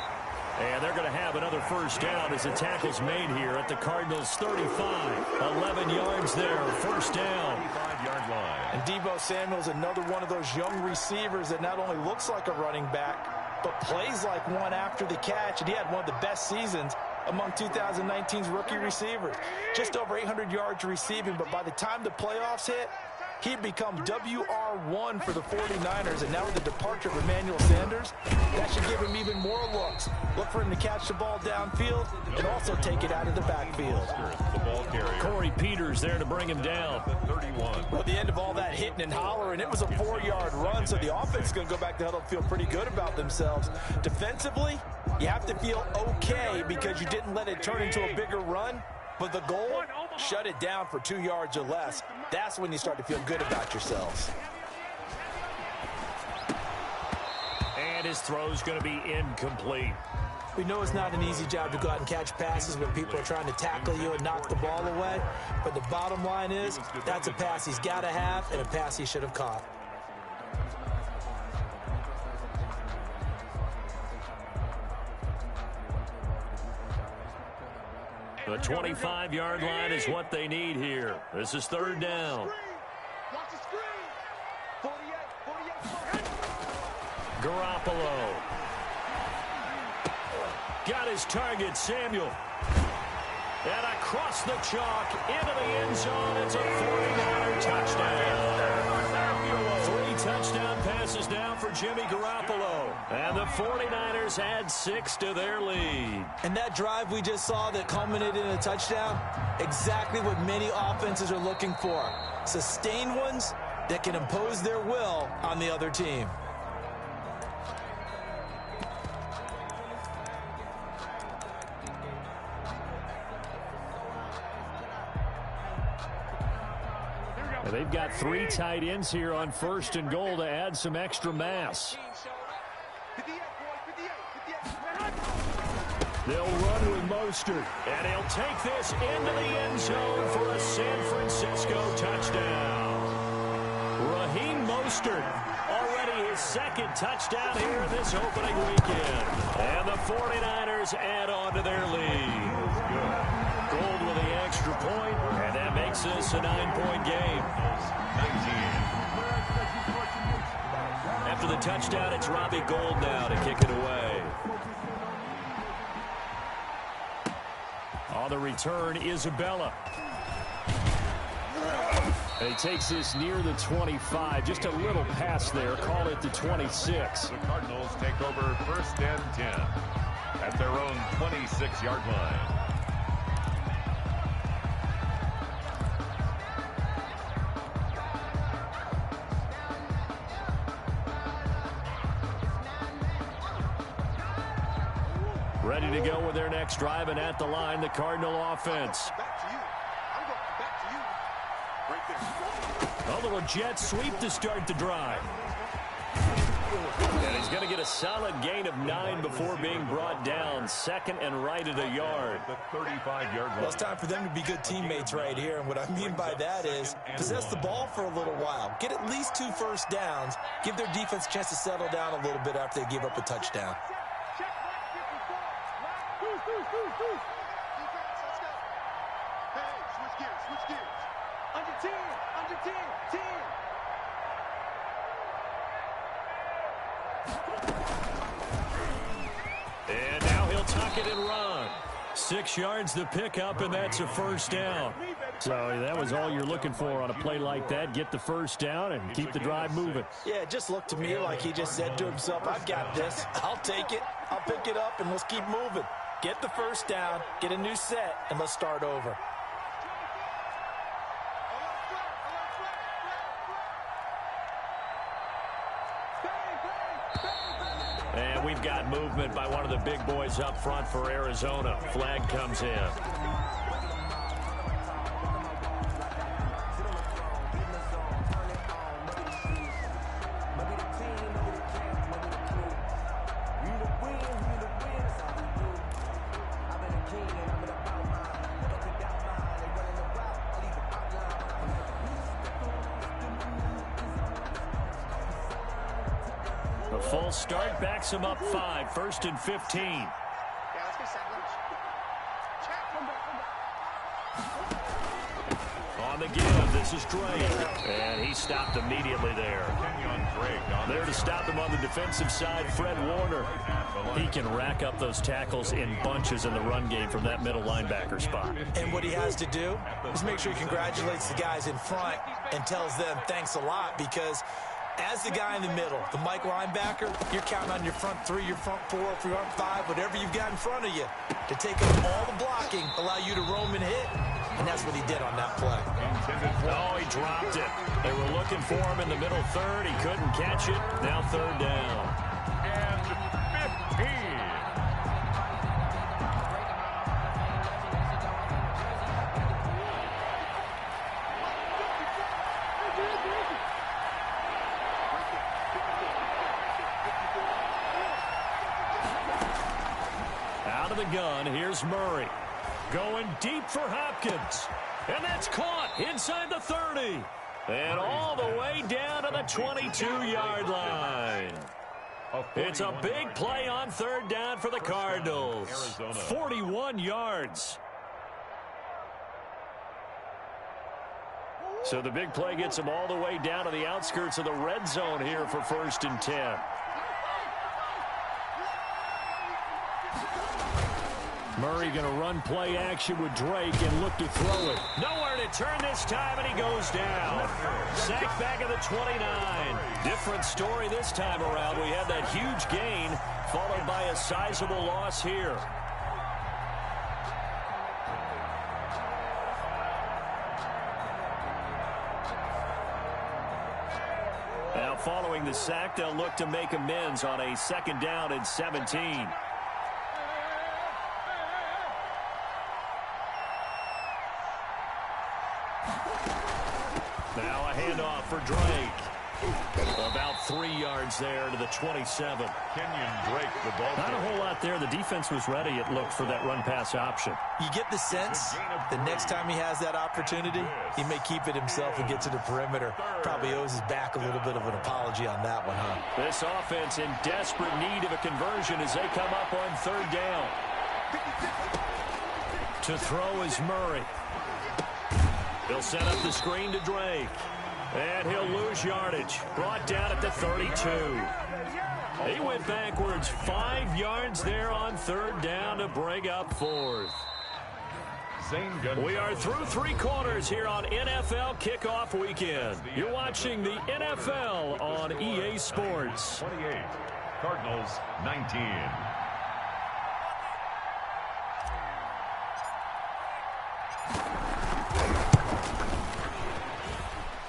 And they're going to have another 1st down as the tackle's made here at the Cardinals' 35. 11 yards there, 1st down. 35-yard line. And Deebo Samuel's another one of those young receivers that not only looks like a running back, but plays like one after the catch. And he had one of the best seasons among 2019's rookie receivers. Just over 800 yards receiving, but by the time the playoffs hit, he'd become WR1 for the 49ers, and now with the departure of Emmanuel Sanders, that should give him even more looks. Look for him to catch the ball downfield and also take it out of the backfield. The ball carrier. Corey Peters there to bring him down. 31. Well, at the end of all that hitting and hollering, it was a 4-yard run, so the offense is going to go back to huddle and feel pretty good about themselves. Defensively, you have to feel okay because you didn't let it turn into a bigger run. But the goal, shut it down for 2 yards or less. That's when you start to feel good about yourselves. And and his throw's going to be incomplete. We know it's not an easy job to go out and catch passes when people are trying to tackle you and knock the ball away. But the bottom line is, that's a pass he's got to have and a pass he should have caught. The 25-yard line is what they need here. This is third down. Watch the screen. 48. Garoppolo. Got his target, Samuel. And across the chalk, into the end zone. It's a 49er touchdown. 3 touchdown passes now for Jimmy Garoppolo. And the 49ers add 6 to their lead. And that drive we just saw that culminated in a touchdown, exactly what many offenses are looking for. Sustained ones that can impose their will on the other team. They've got 3 tight ends here on 1st and goal to add some extra mass. They'll run with Mostert, and he'll take this into the end zone for a San Francisco touchdown. Raheem Mostert, already his 2nd touchdown here in this opening weekend. And the 49ers add on to their lead. Gold with the extra point, and that makes this a 9-point game. 19. After the touchdown, it's Robbie Gould now to kick it away. On the return, Isabella. And he takes this near the 25. Just a little pass there. Call it the 26. The Cardinals take over 1st and 10 at their own 26-yard line. Ready to go with their next drive, and at the line, the Cardinal offense. Back to you. I'm going back to you. Right there. A little jet sweep to start the drive. And he's going to get a solid gain of 9 before being brought down. 2nd and right at a yard. The 35-yard line. Well, it's time for them to be good teammates right here. And what I mean by that is possess the ball for a little while. Get at least 2 first downs. Give their defense a chance to settle down a little bit after they give up a touchdown. Defense, let's go. Hey, switch gears. Under 10, under 10, 10. And now he'll tuck it and run. 6 yards the pickup, and that's a first down. So that was all you're looking for on a play like that. Get the first down and keep the drive moving. Yeah, it just looked to me like he just said to himself, I've got this. I'll take it. I'll pick it up, and let's keep moving. Get the first down, get a new set, and let's start over. And we've got movement by one of the big boys up front for Arizona. Flag comes in. A full start backs him up 5. 1st and 15. Yeah, let's get set. On the give, this is Drake. And he stopped immediately there. Kenyon Drake on There to stop him on the defensive side, Fred Warner. He can rack up those tackles in bunches in the run game from that middle linebacker spot. And what he has to do is make sure he congratulates the guys in front and tells them thanks a lot, because as the guy in the middle, the Mike linebacker, you're counting on your front 3, your front 4, front 5, whatever you've got in front of you to take up all the blocking, allow you to roam and hit. And that's what he did on that play. Oh, he dropped it. They were looking for him in the middle 3rd. He couldn't catch it. Now 3rd down. And 15. Out of the gun, here's Murray. Going deep for Hopkins. And that's caught inside the 30. And all the way down to the 22-yard line. It's a big play on third down for the Cardinals. 41 yards. So the big play gets them all the way down to the outskirts of the red zone here for 1st and 10. Murray going to run play action with Drake and look to throw it. Nowhere to turn this time, and he goes down. Sacked back at the 29. Different story this time around. We had that huge gain followed by a sizable loss here. Now following the sack, they'll look to make amends on a 2nd down and 17. Now a handoff for Drake. About 3 yards there to the 27. Kenyon Drake, the ball. Not a whole lot there. The defense was ready, it looked, for that run-pass option. You get the sense the next time he has that opportunity, he may keep it himself and get to the perimeter. Probably owes his back a little bit of an apology on that one, huh? This offense in desperate need of a conversion as they come up on 3rd down. To throw is Murray. He'll set up the screen to Drake. And he'll lose yardage. Brought down at the 32. He went backwards 5 yards there on 3rd down to bring up 4th. We are through 3 quarters here on NFL Kickoff Weekend. You're watching the NFL on EA Sports. 28, Cardinals 19.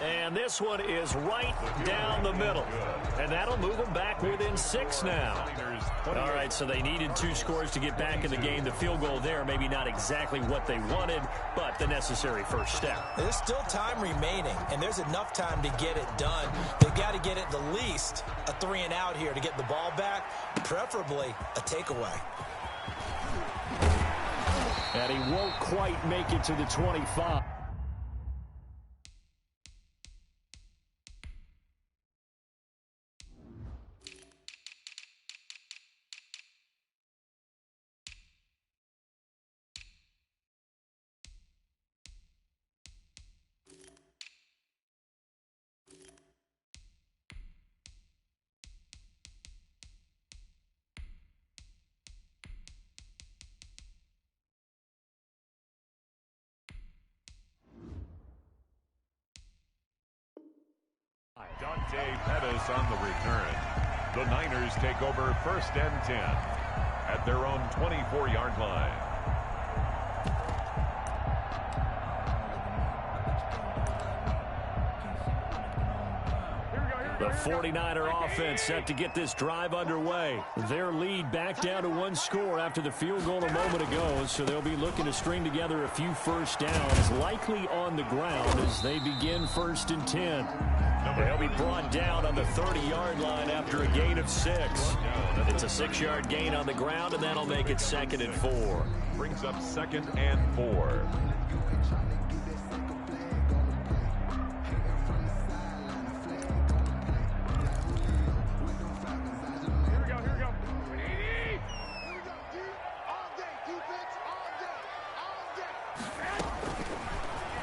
And this one is right down the middle. And that'll move them back within 6 now. All right, so they needed 2 scores to get back in the game. The field goal there, maybe not exactly what they wanted, but the necessary first step. There's still time remaining, and there's enough time to get it done. They've got to get at the least a 3-and-out here to get the ball back, preferably a takeaway. And he won't quite make it to the 25. Dante Pettis on the return. The Niners take over 1st and 10 at their own 24-yard line. The 49er offense set to get this drive underway. Their lead back down to 1 score after the field goal a moment ago, so they'll be looking to string together a few first downs, likely on the ground as they begin 1st and 10. They'll be brought down on the 30-yard line after a gain of 6. It's a 6-yard gain on the ground, and that'll make it 2nd and 4. Brings up 2nd and 4.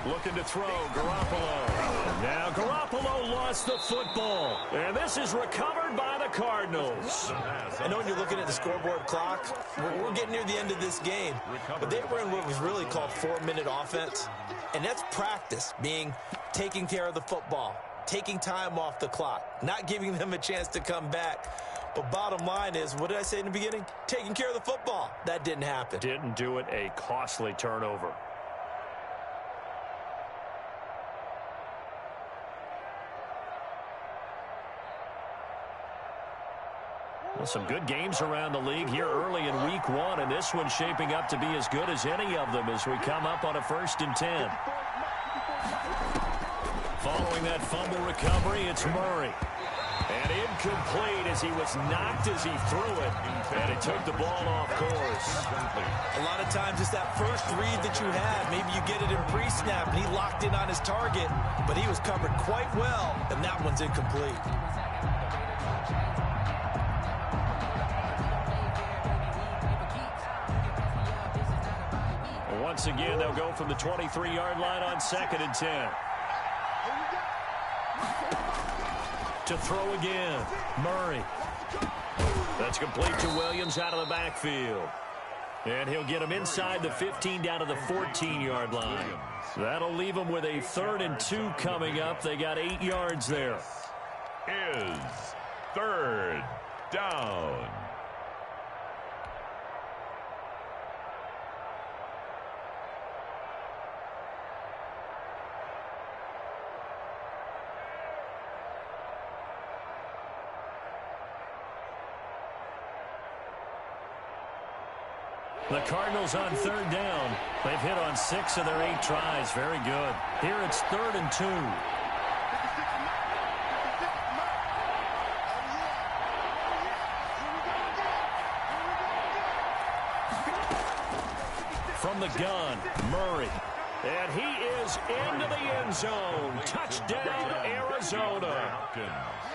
Looking to throw, Garoppolo. Now Garoppolo lost the football. And this is recovered by the Cardinals. I know when you're looking at the scoreboard clock, we're getting near the end of this game. But they were in what was really called 4-minute offense. And that's practice, being taking care of the football, taking time off the clock, not giving them a chance to come back. But bottom line is, what did I say in the beginning? Taking care of the football. That didn't happen. Didn't do it. A costly turnover. Well, some good games around the league here early in week 1, and this one's shaping up to be as good as any of them as we come up on a 1st and 10. Following that fumble recovery, it's Murray. And incomplete as he was knocked as he threw it. And it took the ball off course. A lot of times it's that first read that you have. Maybe you get it in pre-snap, and he locked in on his target, but he was covered quite well, and that one's incomplete. Once again, they'll go from the 23-yard line on 2nd and 10. To throw again, Murray. That's complete to Williams out of the backfield. And he'll get him inside the 15 down to the 14-yard line. That'll leave him with a 3rd and 2 coming up. They got 8 yards there. Is 3rd down. The Cardinals on 3rd down. They've hit on 6 of their 8 tries. Very good. Here it's 3rd and 2. From the gun, Murray. And he is into the end zone. Touchdown, Arizona.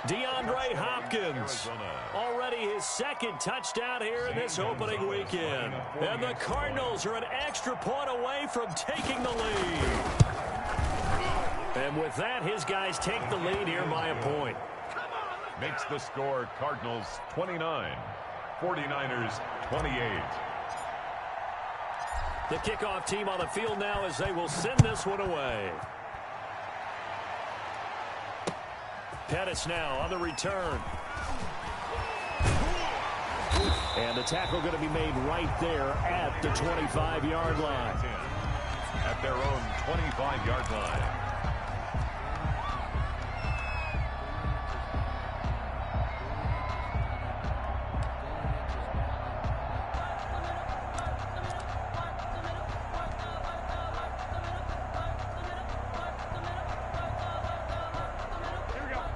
DeAndre Hopkins. Already his 2nd touchdown here in this opening weekend. And the Cardinals are an extra point away from taking the lead. And with that, his guys take the lead here by a point. Makes the score Cardinals 29, 49ers 28. The kickoff team on the field now as they will send this one away. Pettis now on the return. And the tackle going to be made right there at the 25-yard line. At their own 25-yard line.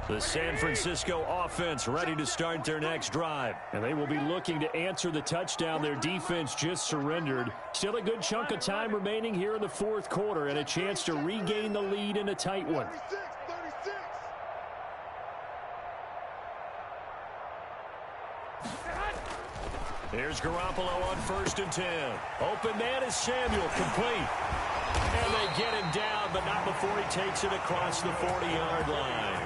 The San Francisco offense ready to start their next drive. And they will be looking to answer the touchdown their defense just surrendered. Still a good chunk of time remaining here in the 4th quarter and a chance to regain the lead in a tight one. 36. Here's Garoppolo on 1st and 10. Open man is Samuel, complete. And they get him down, but not before he takes it across the 40-yard line.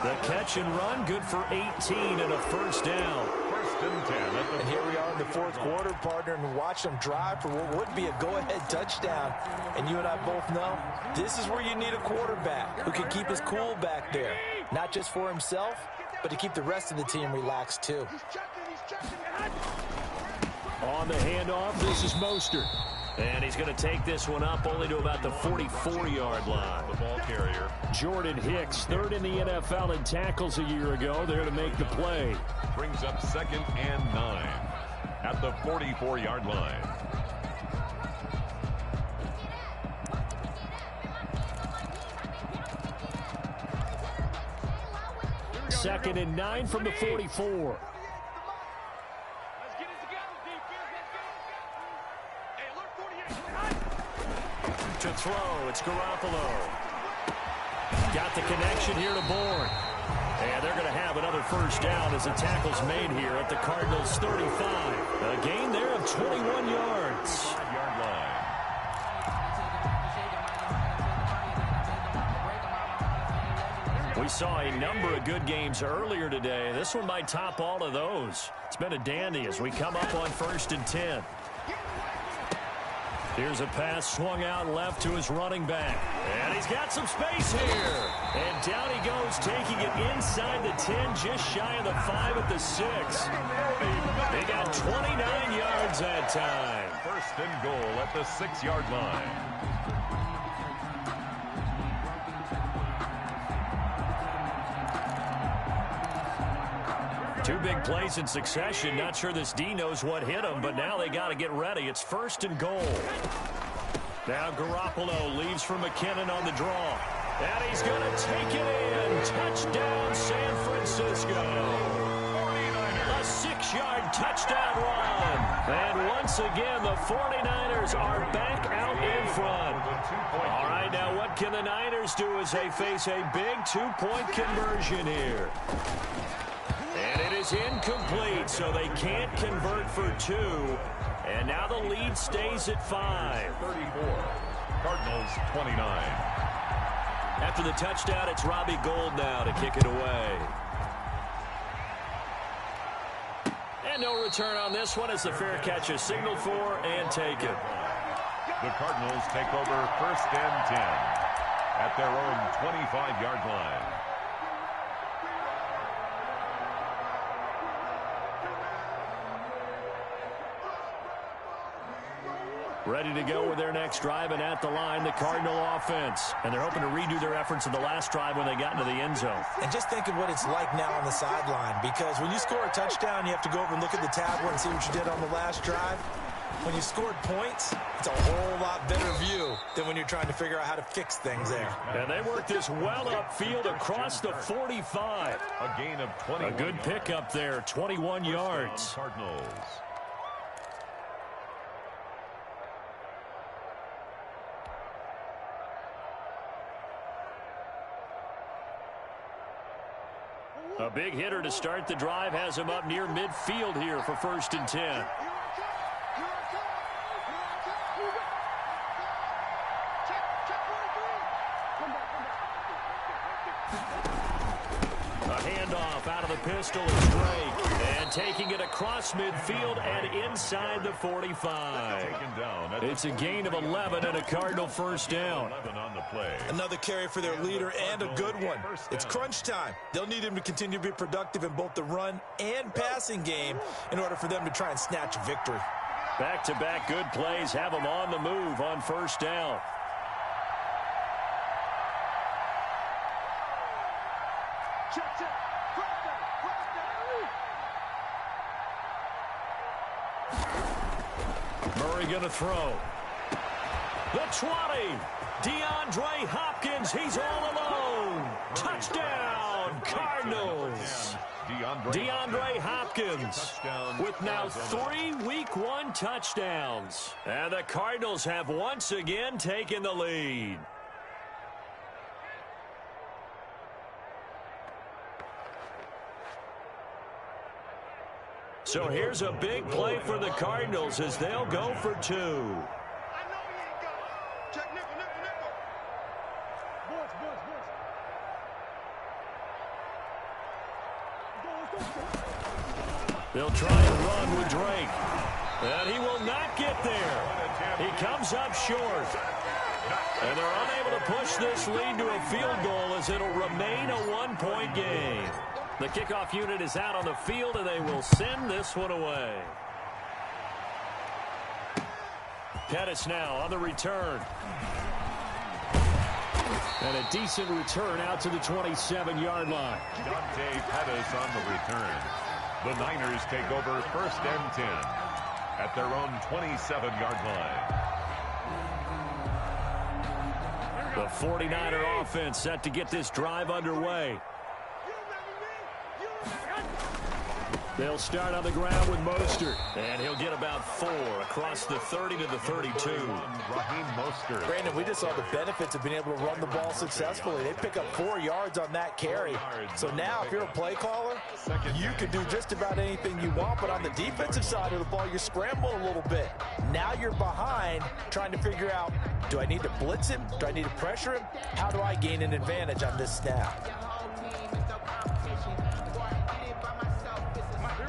The catch and run, good for 18 and a 1st down. 1st and 10. And here we are in the 4th quarter, partner, and watch them drive for what would be a go-ahead touchdown. And you and I both know this is where you need a quarterback who can keep his cool back there. Not just for himself, but to keep the rest of the team relaxed, too. He's checking. On the handoff, this is Mostert. And he's going to take this one up only to about the 44-yard line. The ball carrier. Jordan Hicks, 3rd in the NFL in tackles a year ago, there to make the play. Brings up 2nd and 9 at the 44-yard line. Second and 9 from the 44. To throw, it's Garoppolo. Got the connection here to Bourne. And they're going to have another 1st down as the tackle's made here at the Cardinals' 35. A gain there of 21 yards. 5-yard line. We saw a number of good games earlier today. This one might top all of those. It's been a dandy as we come up on 1st and 10. Here's a pass swung out left to his running back. And he's got some space here. And down he goes, taking it inside the 10, just shy of the 5 at the 6. They got 29 yards that time. 1st and goal at the 6-yard line. Two big plays in succession. Not sure this D knows what hit him, but now they got to get ready. It's 1st and goal. Now Garoppolo leaves for McKinnon on the draw. And he's going to take it in. Touchdown, San Francisco. A 6-yard touchdown run. And once again, the 49ers are back out in front. All right, now what can the Niners do as they face a big 2-point conversion here? And it is incomplete, so they can't convert for 2. And now the lead stays at 5. 34. Cardinals 29. After the touchdown, it's Robbie Gould now to kick it away. And no return on this one as the fair catch is signaled for and taken. The Cardinals take over 1st and 10 at their own 25-yard line. Ready to go with their next drive, and at the line, the Cardinal offense. And they're hoping to redo their efforts in the last drive when they got into the end zone. And just think of what it's like now on the sideline, because when you score a touchdown, you have to go over and look at the tablet and see what you did on the last drive. When you scored points, it's a whole lot better view than when you're trying to figure out how to fix things there. And they worked this well upfield across the 45. A gain of 20. A good pickup there, 21 yards. Cardinals. A big hitter to start the drive has him up near midfield here for 1st and 10. A handoff out of the pistol is Drake. And taking it across midfield and inside the 45. It's a gain of 11 and a Cardinal 1st down. 11 on the play. Another carry for their leader and a good one. It's crunch time. They'll need him to continue to be productive in both the run and passing game in order for them to try and snatch a victory. Back-to-back good plays have them on the move on 1st down. Murray going to throw. The 20. DeAndre Hopkins, he's all alone. Touchdown, Cardinals. DeAndre Hopkins with now 3 Week 1 touchdowns. And the Cardinals have once again taken the lead. So here's a big play for the Cardinals as they'll go for 2. I know he ain't got it. Check nickel, nickel, nickel. Boys. They'll try and run with Drake. And he will not get there. He comes up short. And they're unable to push this lead to a field goal as it'll remain a 1-point game. The kickoff unit is out on the field, and they will send this one away. Pettis now on the return. And a decent return out to the 27-yard line. Dante Pettis on the return. The Niners take over 1st and 10 at their own 27-yard line. The 49er offense set to get this drive underway. They'll start on the ground with Mostert. And he'll get about 4 across the 30 to the 32. Raheem Mostert. Brandon, we just saw the benefits of being able to run the ball successfully. They pick up 4 yards on that carry. So now if you're a play caller, you can do just about anything you want. But on the defensive side of the ball, you're scrambling a little bit. Now you're behind trying to figure out, do I need to blitz him? Do I need to pressure him? How do I gain an advantage on this snap?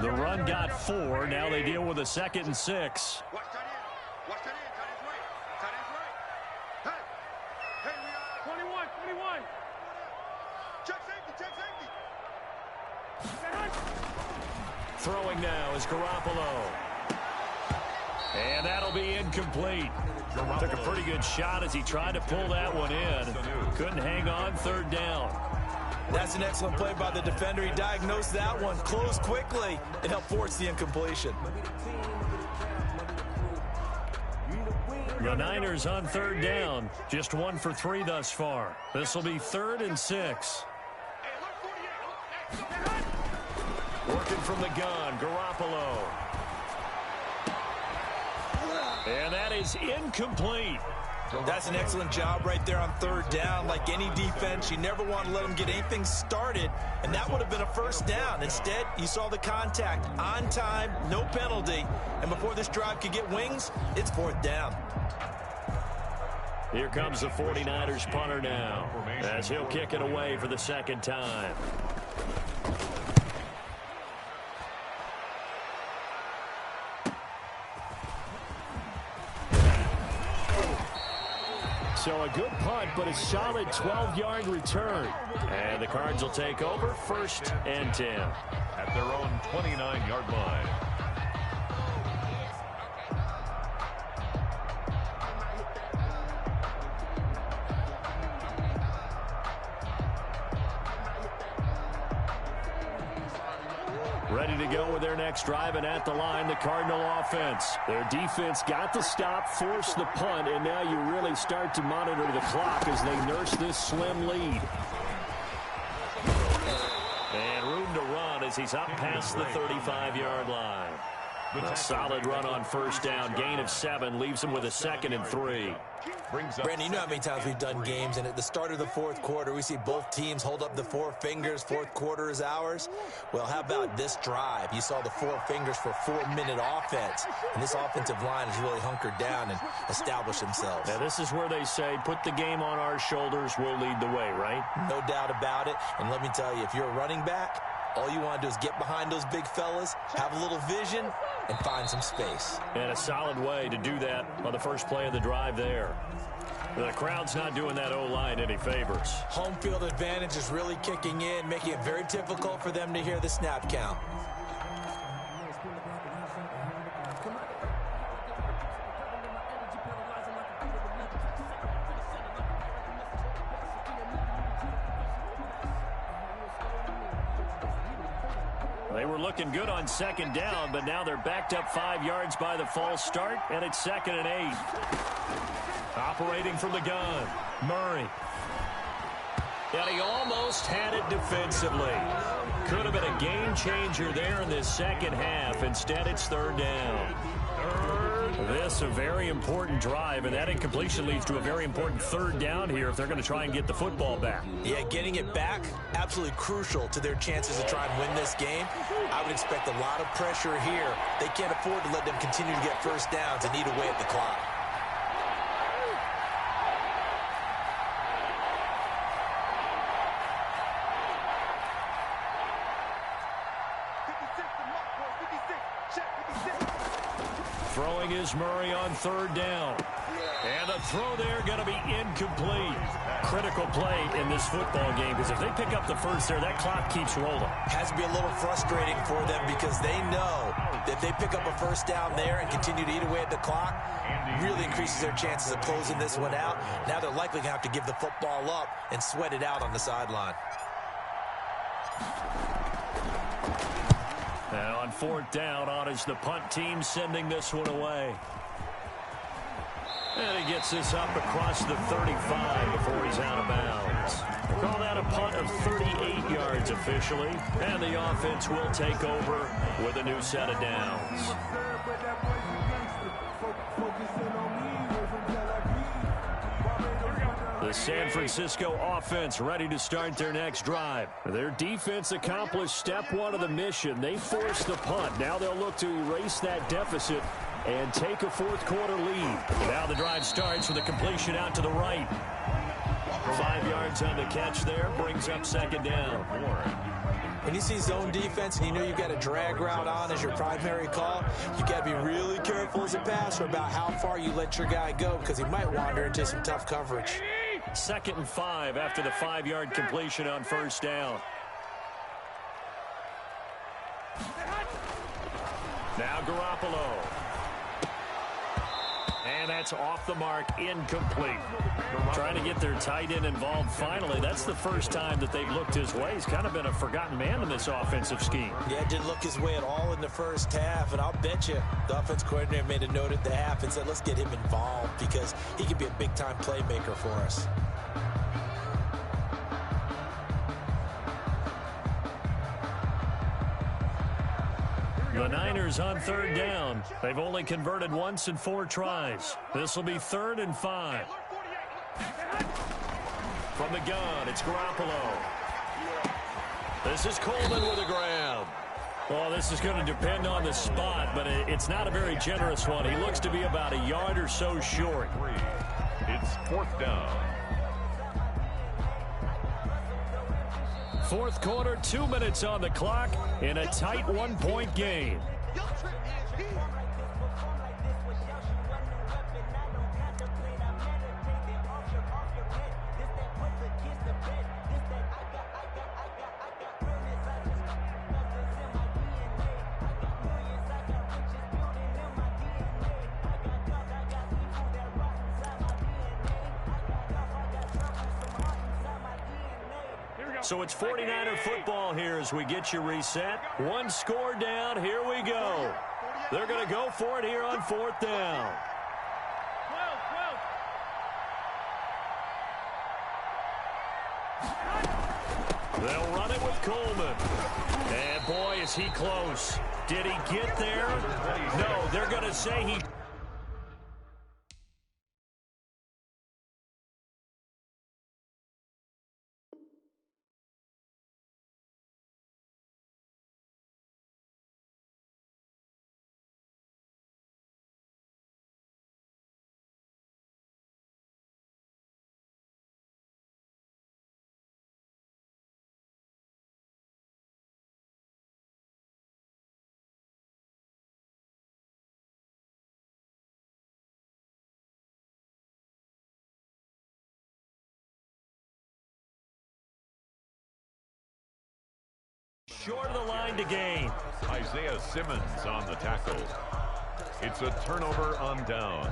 The run got 4. Now they deal with a 2nd and 6. Watch tight end. Watch tight end. Tight end's right. Tight end's right. Hey. Hey, we are. 21. 21. Check safety. Check safety. Throwing now is Garoppolo. And that'll be incomplete. Took a pretty good shot as he tried to pull that one in. Couldn't hang on 3rd down. That's an excellent play by the defender. He diagnosed that one, closed quickly, and helped force the incompletion. The Niners on third down. Just 1 for 3 thus far. This will be 3rd and 6. Working from the gun, Garoppolo. And that is incomplete. That's an excellent job right there on third down. Like any defense, you never want to let them get anything started, and that would have been a first down. Instead, you saw the contact on time, no penalty, and before this drive could get wings, it's 4th down. Here comes the 49ers punter now, as he'll kick it away for the 2nd time. So a good punt, but a solid 12-yard return. And the Cards will take over 1st and 10. At their own 29-yard line. Ready to go with their next drive, and at the line, the Cardinal offense. Their defense got the stop, forced the punt, and now you really start to monitor the clock as they nurse this slim lead. And room to run as he's up past the 35-yard line. A solid run on first down. Gain of 7 leaves him with a 2nd and 3. Brandon, you know how many times we've done games, and at the start of the 4th quarter, we see both teams hold up the 4 fingers. 4th quarter is ours. Well, how about this drive? You saw the 4 fingers for 4-minute offense, and this offensive line has really hunkered down and established themselves. Now, this is where they say, put the game on our shoulders, we'll lead the way, right? No doubt about it, and let me tell you, if you're a running back, all you want to do is get behind those big fellas, have a little vision, and find some space. And a solid way to do that on the first play of the drive there. The crowd's not doing that O-line any favors. Home field advantage is really kicking in, making it very difficult for them to hear the snap count. They were looking good on 2nd down, but now they're backed up 5 yards by the false start, and it's 2nd and 8. Operating from the gun, Murray. And he almost had it defensively. Could have been a game changer there in this second half. Instead, it's 3rd down. This a very important drive, and that incompletion leads to a very important 3rd down here if they're going to try and get the football back. Yeah, getting it back, absolutely crucial to their chances to try and win this game. I would expect a lot of pressure here. They can't afford to let them continue to get first downs and eat away at the clock. Throwing is Murray on 3rd down. And the throw there going to be incomplete. Critical play in this football game, because if they pick up the first there, that clock keeps rolling. Has to be a little frustrating for them because they know that if they pick up a first down there and continue to eat away at the clock, really increases their chances of closing this one out. Now they're likely going to have to give the football up and sweat it out on the sideline. Now on 4th down, on is the punt team sending this one away. And he gets this up across the 35 before he's out of bounds. We'll call that a punt of 38 yards officially. And the offense will take over with a new set of downs. The San Francisco offense ready to start their next drive. Their defense accomplished step 1 of the mission. They forced the punt. Now they'll look to erase that deficit and take a 4th quarter lead. Now the drive starts with a completion out to the right. 5 yards on the catch there, brings up 2nd down. When you see zone defense and you know you've got a drag route on as your primary call, you got to be really careful as a passer about how far you let your guy go, because he might wander into some tough coverage. 2nd and 5 after the 5-yard completion on 1st down. Now Garoppolo. And that's off the mark, incomplete. Trying to get their tight end involved finally. That's the first time that they've looked his way. He's kind of been a forgotten man in this offensive scheme. Yeah, didn't look his way at all in the first half. And I'll bet you the offense coordinator made a note at the half and said, let's get him involved because he can be a big-time playmaker for us. The Niners on third down. They've only converted once in 4 tries. This will be 3rd and 5. From the gun, it's Garoppolo. This is Coleman with a grab. Well, this is going to depend on the spot, but it's not a very generous one. He looks to be about a yard or so short. It's 4th down. 4th quarter, 2 minutes on the clock in a tight 1-point game. So it's 49er football here as we get you reset. 1 score down. Here we go. They're going to go for it here on 4th down. They'll run it with Coleman. And boy, is he close. Did he get there? No, they're going to say he... Short of the line to gain. Isaiah Simmons on the tackle. It's a turnover on downs.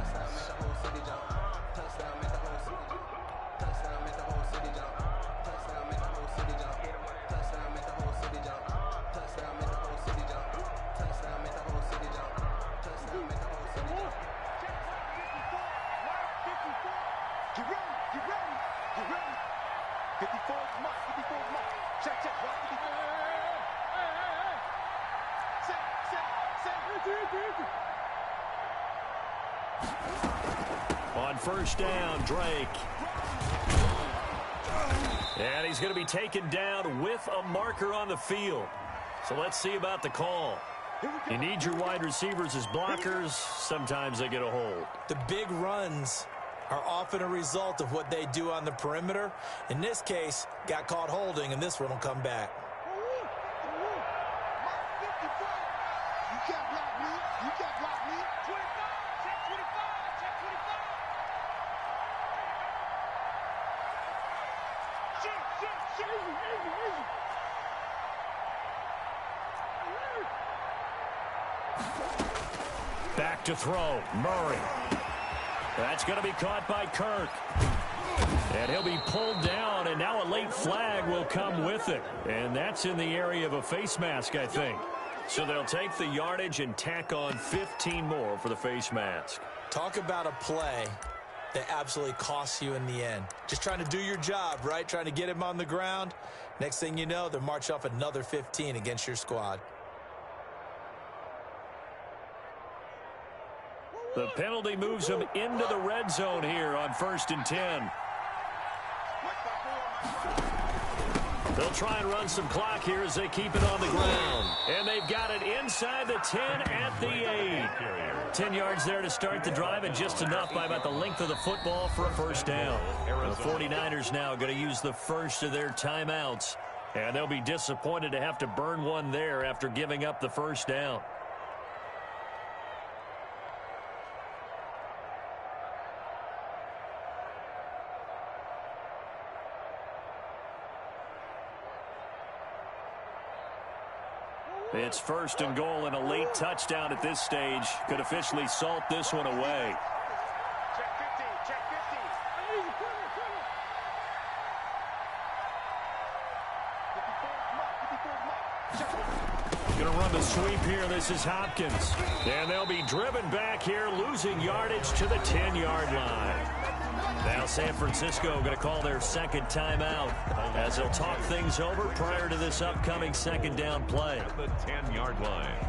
On 1st down, Drake. And he's going to be taken down with a marker on the field. So let's see about the call. You need your wide receivers as blockers. Sometimes they get a hold. The big runs are often a result of what they do on the perimeter. In this case, got caught holding, and this one will come back. Back to throw, Murray. That's going to be caught by Kirk. And he'll be pulled down, and now a late flag will come with it. And that's in the area of a face mask, I think. So they'll take the yardage and tack on 15 more for the face mask. Talk about a play that absolutely costs you in the end. Just trying to do your job, right? Trying to get him on the ground. Next thing you know, they'll march off another 15 against your squad. The penalty moves them into the red zone here on 1st and 10. They'll try and run some clock here as they keep it on the ground. And they've got it inside the 10 at the 8. 10 yards there to start the drive, and just enough by about the length of the football for a 1st down. The 49ers now going to use the first of their timeouts. And they'll be disappointed to have to burn one there after giving up the 1st down. It's 1st and goal, and a late touchdown at this stage could officially salt this one away. to run the sweep here. This is Hopkins. And they'll be driven back here, losing yardage to the 10-yard line. Now San Francisco going to call their second timeout as they'll talk things over prior to this upcoming second down play. At the 10-yard line.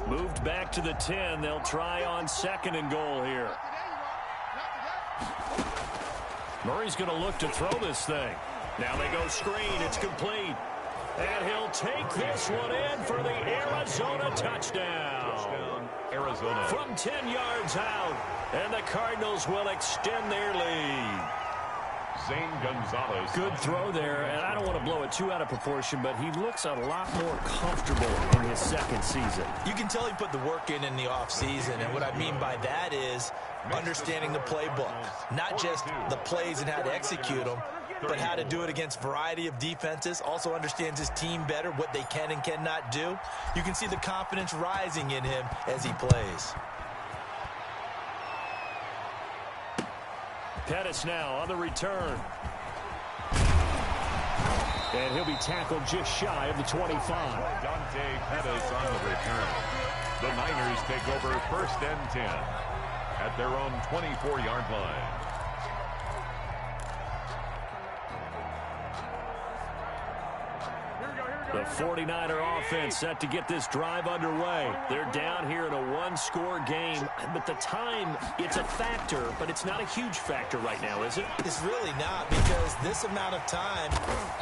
Moved back to the 10. They'll try on second and goal here. Murray's going to look to throw this thing. Now they go screen. It's complete. And he'll take this one in for the Arizona touchdown. Arizona. From 10 yards out. And the Cardinals will extend their lead. Zane Gonzalez. Good throw there, and I don't want to blow it too out of proportion, but he looks a lot more comfortable in his second season. You can tell he put the work in the offseason, and what I mean by that is understanding the playbook. Not just the plays and how to execute them, but how to do it against a variety of defenses. Also understands his team better, what they can and cannot do. You can see the confidence rising in him as he plays. Pettis now on the return. And he'll be tackled just shy of the 25. Dante Pettis on the return. The Niners take over first and 10 at their own 24-yard line. The 49er offense set to get this drive underway. They're down here in a one-score game, but the time, it's a factor, but it's not a huge factor right now, is it? It's really not, because this amount of time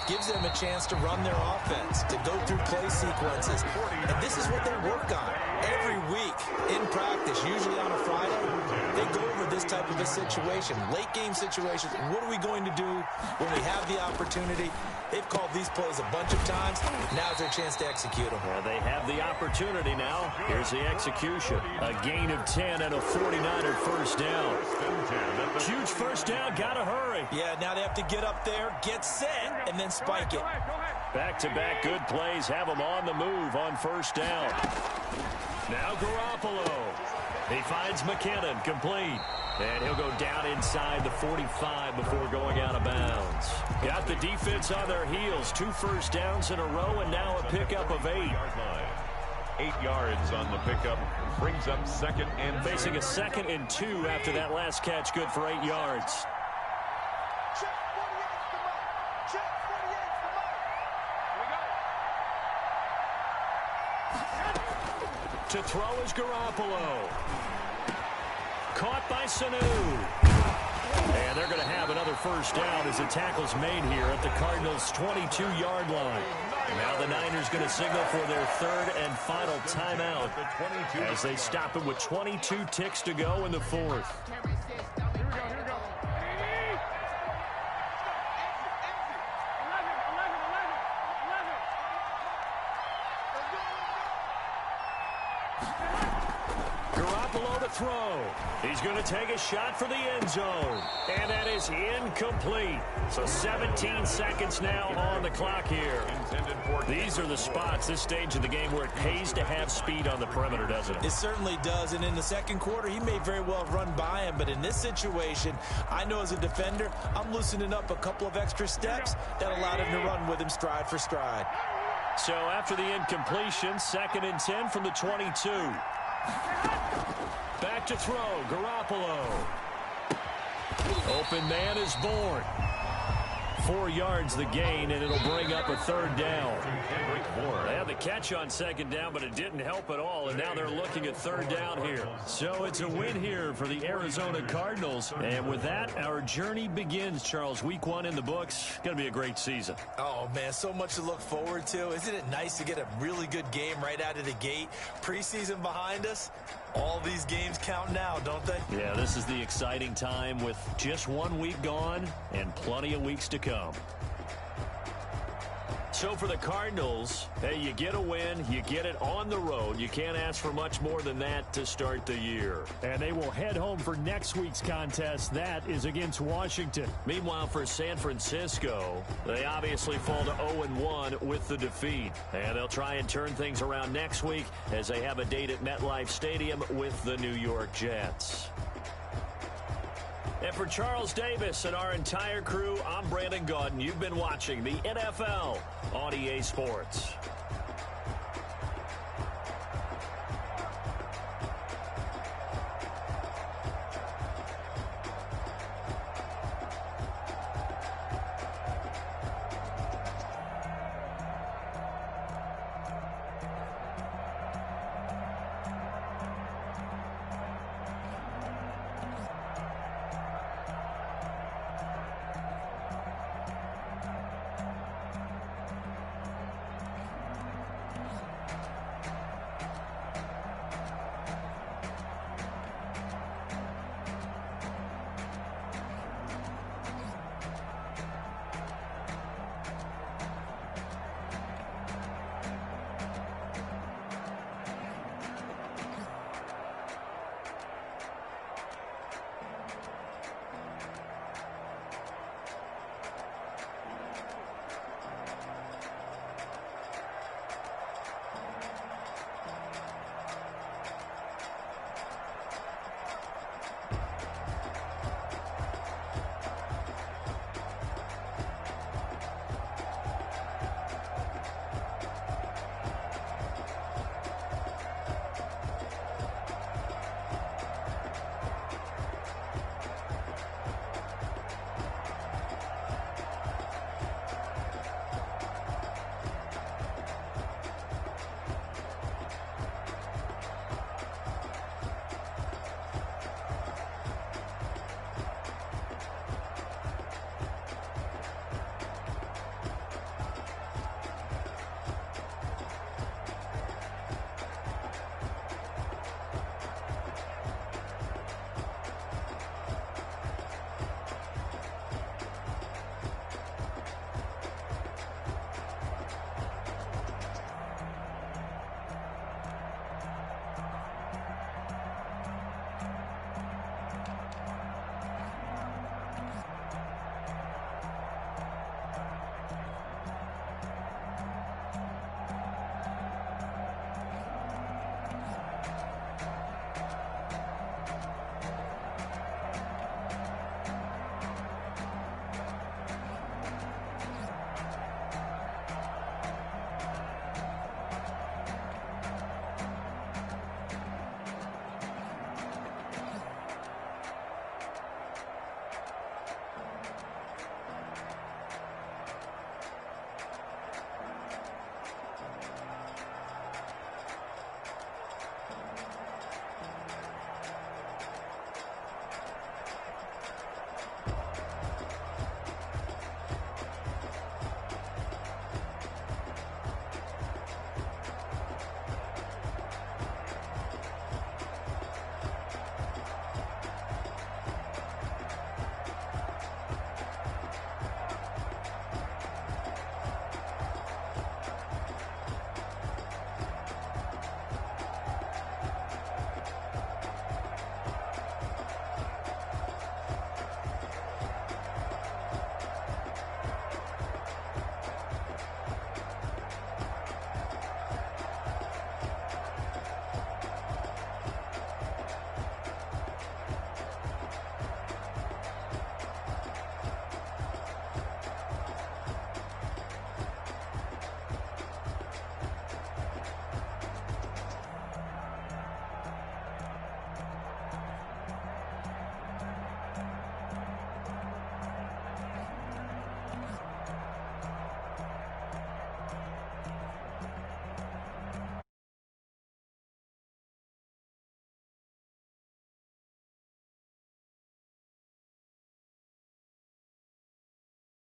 gives them a chance to run their offense, to go through play sequences. And this is what they work on every week in practice, usually on a Friday. They go over this type of a situation, late game situations. What are we going to do when we have the opportunity? They've called these plays a bunch of times. Now's their chance to execute them. Well, they have the opportunity now. Here's the execution. A gain of 10 and a 49er first down. Huge first down. Got to hurry. Yeah, now they have to get up there, get set, and then spike it. Back-to-back good plays have them on the move on first down. Now Garoppolo. He finds McKinnon, complete. And he'll go down inside the 45 before going out of bounds. Got the defense on their heels. 2 first downs in a row, and now a pickup of 8. 8 yards on the pickup. Brings up second and facing a 2nd and 2 after that last catch. Good for 8 yards. To throw is Garoppolo. Caught by Sanu. And they're going to have another first down as the tackle's made here at the Cardinals' 22-yard line. Now the Niners going to signal for their third and final timeout as they stop it with 22 ticks to go in the fourth. Garoppolo to throw. He's going to take a shot for the end zone. And that is incomplete. So 17 seconds now on the clock here. These are the spots, this stage of the game, where it pays to have speed on the perimeter, doesn't it? It certainly does. And in the second quarter, he may very well run by him. But in this situation, I know as a defender, I'm loosening up a couple of extra steps that allowed him to run with him stride for stride. So after the incompletion, 2nd and 10 from the 22. Back to throw, Garoppolo. Open man is born. 4 yards the gain, and it'll bring up a third down. They had the catch on second down, but it didn't help at all, and now they're looking at third down here. So it's a win here for the Arizona Cardinals. And with that, our journey begins, Charles. Week 1 in the books. Going to be a great season. Oh, man, so much to look forward to. Isn't it nice to get a really good game right out of the gate? Preseason behind us. All these games count now, don't they? Yeah, this is the exciting time with just 1 week gone and plenty of weeks to come. So for the Cardinals, hey, you get a win, you get it on the road. You can't ask for much more than that to start the year. And they will head home for next week's contest. That is against Washington. Meanwhile, for San Francisco, they obviously fall to 0-1 with the defeat. And they'll try and turn things around next week as they have a date at MetLife Stadium with the New York Jets. And for Charles Davis and our entire crew, I'm Brandon Gaudin. You've been watching the NFL on EA Sports.